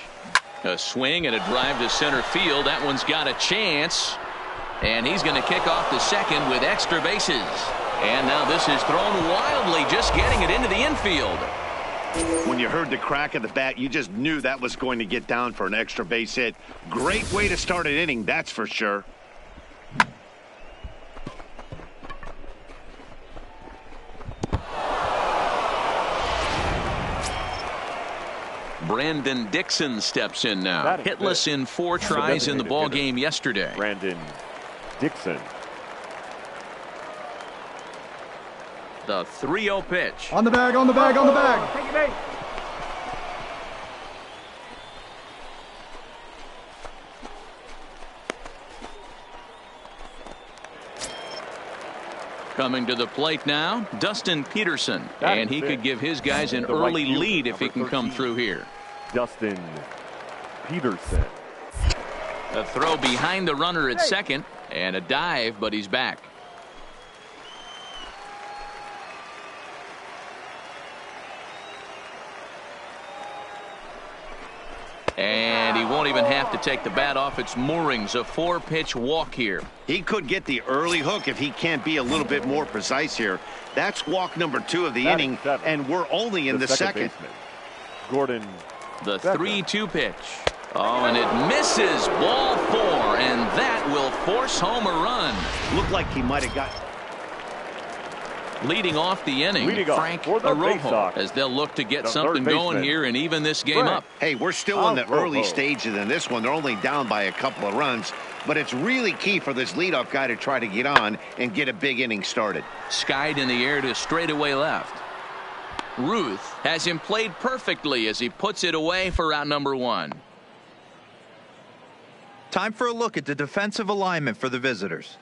A swing and a drive to center field. That one's got a chance. And he's going to kick off the second with extra bases. And now this is thrown wildly, just getting it into the infield. When you heard the crack of the bat, you just knew that was going to get down for an extra base hit. Great way to start an inning, that's for sure. Brandon Dixon steps in now. Hitless in 4 tries in the ball game yesterday. Brandon Dixon. The 3-0 pitch. On the bag, on the bag, on the bag. Take it base. Coming to the plate now, Dustin Peterson. And he could give his guys an early lead if he can come through here. Dustin Peterson. A throw behind the runner at second. And a dive, but he's back. And he won't even have to take the bat off its moorings. A 4-pitch walk here. He could get the early hook if he can't be a little bit more precise here. That's walk number 2 of the inning, and we're only in the second. Baseman, Gordon. The 3-2 pitch. Oh, and it misses. Ball 4, and that will force home a run. Looked like he might have got... Leading off the inning, Frank Arojo, as they'll look to get something going here and even this game up. Hey, we're still in the early stages in this one. They're only down by a couple of runs, but it's really key for this leadoff guy to try to get on and get a big inning started. Skied in the air to straightaway left. Ruth has him played perfectly as he puts it away for out number 1. Time for a look at the defensive alignment for the visitors.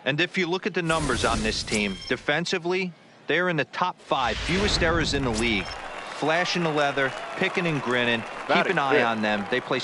And if you look at the numbers on this team, defensively, they're in the top 5, fewest errors in the league. Flashing the leather, picking and grinning, keep an eye on them. They play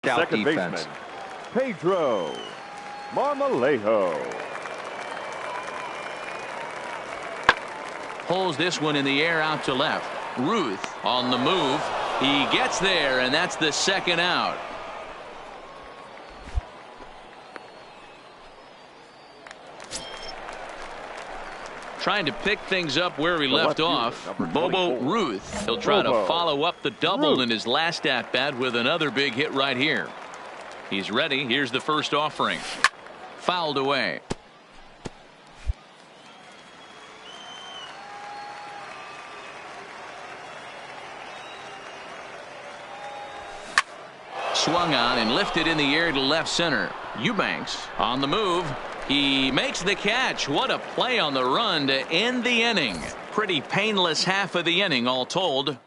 out Second defense. baseman, Pedro Marmolejo. Pulls this one in the air out to left. Ruth on the move. He gets there, and that's the second out. Trying to pick things up where he left off. Bobo Ruth. He'll try to follow up the double in his last at-bat with another big hit right here. He's ready. Here's the first offering. Fouled away. Swung on and lifted in the air to left center. Eubanks on the move. He makes the catch. What a play on the run to end the inning. Pretty painless half of the inning all told.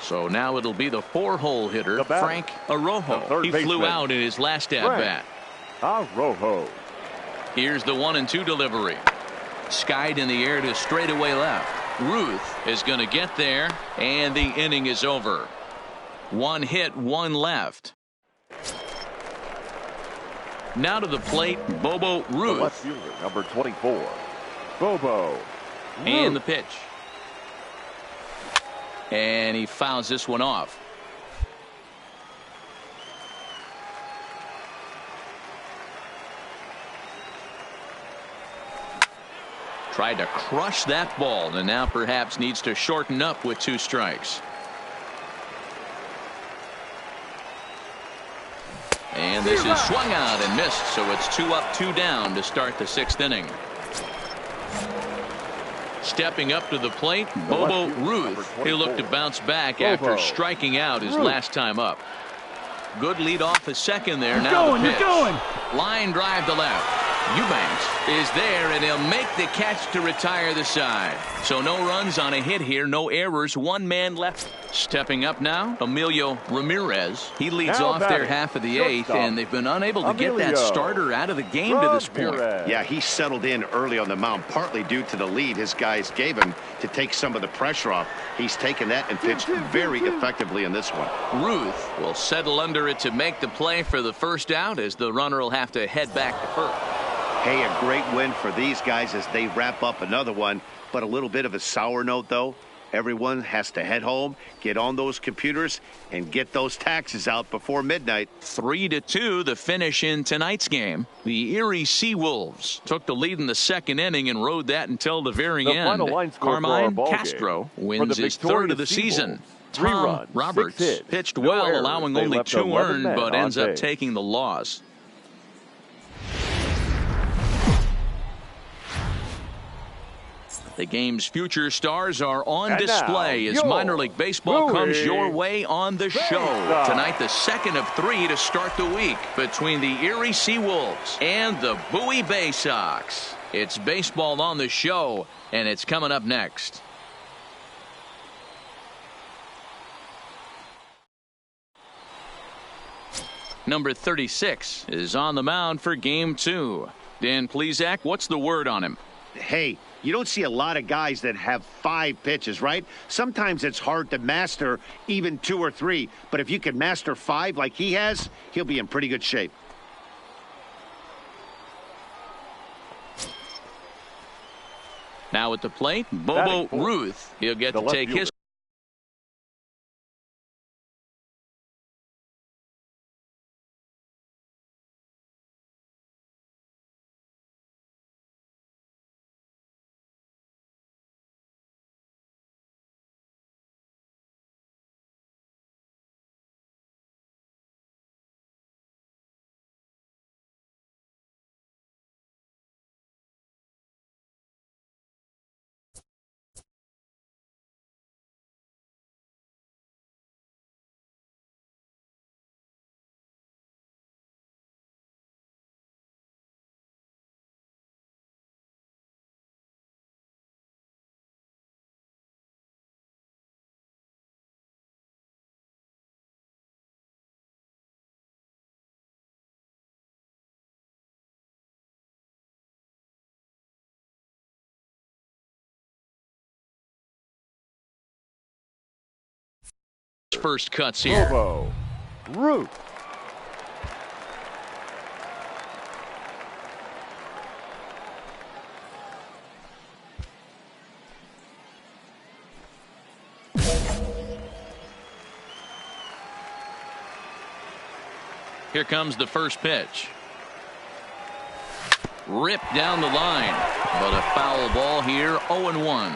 So now it'll be the 4-hole hitter, Frank Arrojo. He flew out in his last at-bat. Arrojo. Here's the 1-2 delivery. Skied in the air to straightaway left. Ruth is going to get there, and the inning is over. 1 hit, 1 left. Now to the plate, Bobo Ruth. The left fielder, number 24, Bobo Ruth. And the pitch. And he fouls this one off. Tried to crush that ball, and now perhaps needs to shorten up with 2 strikes. And this is swung out and missed, so it's 2 up, 2 down to start the 6th inning. Stepping up to the plate, Bobo Ruth. He'll look to bounce back after striking out his last time up. Good lead off at second there. Now the pitch. Line drive to left. Eubanks is there, and he'll make the catch to retire the side. So no runs on a hit here, no errors, 1 man left. Stepping up now, Emilio Ramirez. He leads off their half of the 8th, and they've been unable to get that starter out of the game to this point. Yeah, he settled in early on the mound, partly due to the lead his guys gave him to take some of the pressure off. He's taken that and pitched very effectively in this one. Ruth will settle under it to make the play for the first out, as the runner will have to head back to first. Hey, a great win for these guys as they wrap up another one, but a little bit of a sour note, though. Everyone has to head home, get on those computers, and get those taxes out before midnight. 3-2 the finish in tonight's game. The Erie Seawolves took the lead in the 2nd inning and rode that until the very end. Carmine Castro wins his 3rd of the season. Tom Roberts pitched well, allowing only 2 earned, but ends up taking the loss. The game's future stars are on display as minor league baseball comes your way on the show. Tonight, the 2nd of 3 to start the week between the Erie Seawolves and the Bowie Bay Sox. It's baseball on the show, and it's coming up next. Number 36 is on the mound for Game 2. Dan Plesac, what's the word on him? Hey, you don't see a lot of guys that have 5 pitches, right? Sometimes it's hard to master even 2 or 3. But if you can master 5 like he has, he'll be in pretty good shape. Now at the plate, Bobo Ruth. He'll get to take his first cuts here. Bobo Ruth. Here comes the first pitch. Ripped down the line, but a foul ball here, 0-1.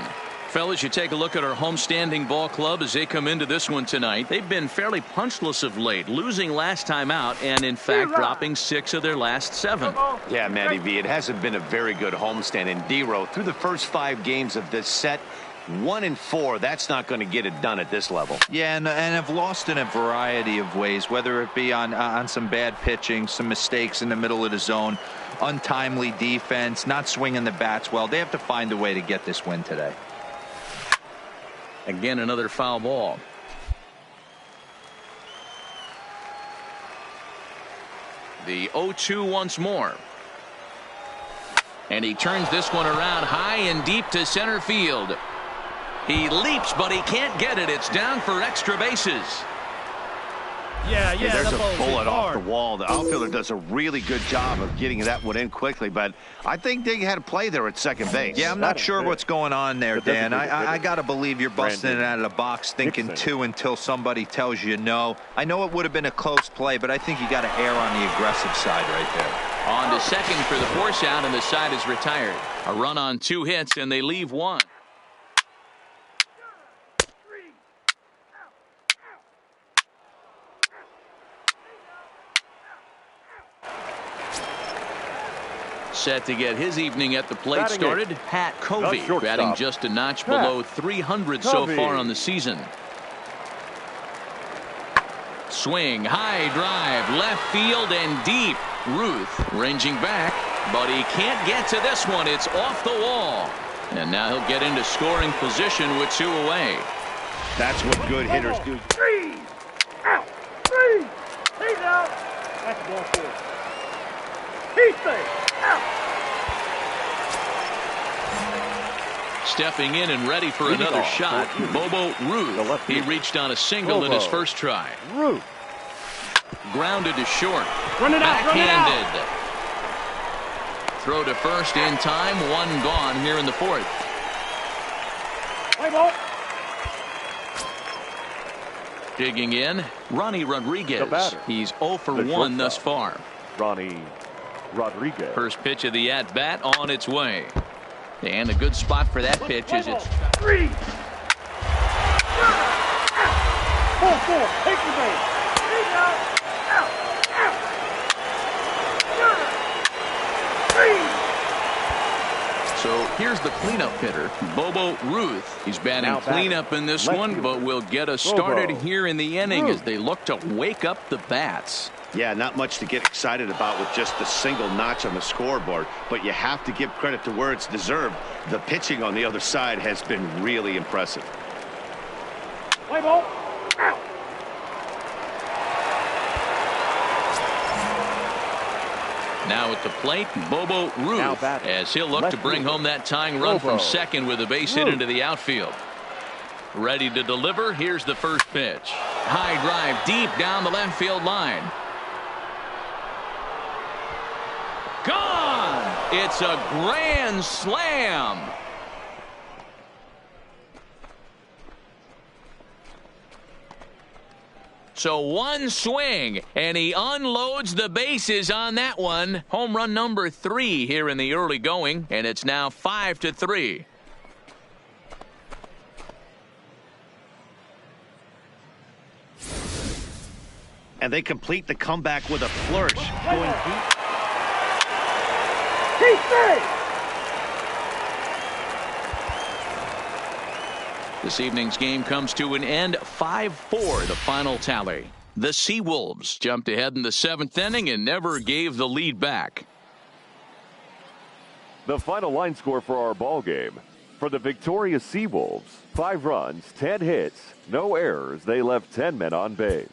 Fellas, you take a look at our homestanding ball club as they come into this one tonight. They've been fairly punchless of late, losing last time out and, in fact, dropping 6 of their last 7. Yeah, Matty V, it hasn't been a very good homestand. And D-Row, through the first 5 games of this set, 1-4, that's not going to get it done at this level. Yeah, and have lost in a variety of ways, whether it be on some bad pitching, some mistakes in the middle of the zone, untimely defense, not swinging the bats well. They have to find a way to get this win today. Again, another foul ball. The 0-2 once more. And he turns this one around high and deep to center field. He leaps, but he can't get it. It's down for extra bases. Yeah, there's a bullet off the wall. The outfielder does a really good job of getting that one in quickly, but I think they had a play there at second base. Yeah, I'm not sure what's going on there, Dan. I got to believe you're busting it out of the box thinking 2 until somebody tells you no. I know it would have been a close play, but I think you got to err on the aggressive side right there. On to second for the force out, and the side is retired. A run on 2 hits, and they leave 1. Set to get his evening at the plate started, Pat Covey, batting just a notch below 300 so far on the season. Swing, high drive, left field and deep. Ruth ranging back, but he can't get to this one. It's off the wall. And now he'll get into scoring position with 2 away. That's what good hitters do. 3 out. 3. He's out. That's ball 4. He's safe. Stepping in and ready for another shot, Bobo Ruth. He reached on a single in his first try. Ruth. Grounded to short. Run it out. Backhanded. Throw to first in time. 1 gone here in the 4th. Play ball. Digging in, Ronnie Rodriguez. He's 0 for 1 thus far. Ronnie Rodriguez. First pitch of the at-bat on its way. And a good spot for that pitch is it's 3. 4. Take the base. He's out. So here's the cleanup hitter, Bobo Ruth. He's batting cleanup in this one, but will get us started here in the inning as they look to wake up the bats. Yeah, not much to get excited about with just a single notch on the scoreboard, but you have to give credit to where it's deserved. The pitching on the other side has been really impressive. Play ball. Out. Now at the plate, Bobo Ruth, as he'll look to bring home that tying run from second with a base hit into the outfield. Ready to deliver. Here's the first pitch. High drive deep down the left field line. Gone! It's a grand slam. So 1 swing, and he unloads the bases on that one. Home run number 3 here in the early going, and it's now 5-3. And they complete the comeback with a flourish. Going deep. He's safe. This evening's game comes to an end, 5-4, the final tally. The Seawolves jumped ahead in the 7th inning and never gave the lead back. The final line score for our ball game. For the victorious Seawolves, 5 runs, 10 hits, no errors. They left 10 men on base.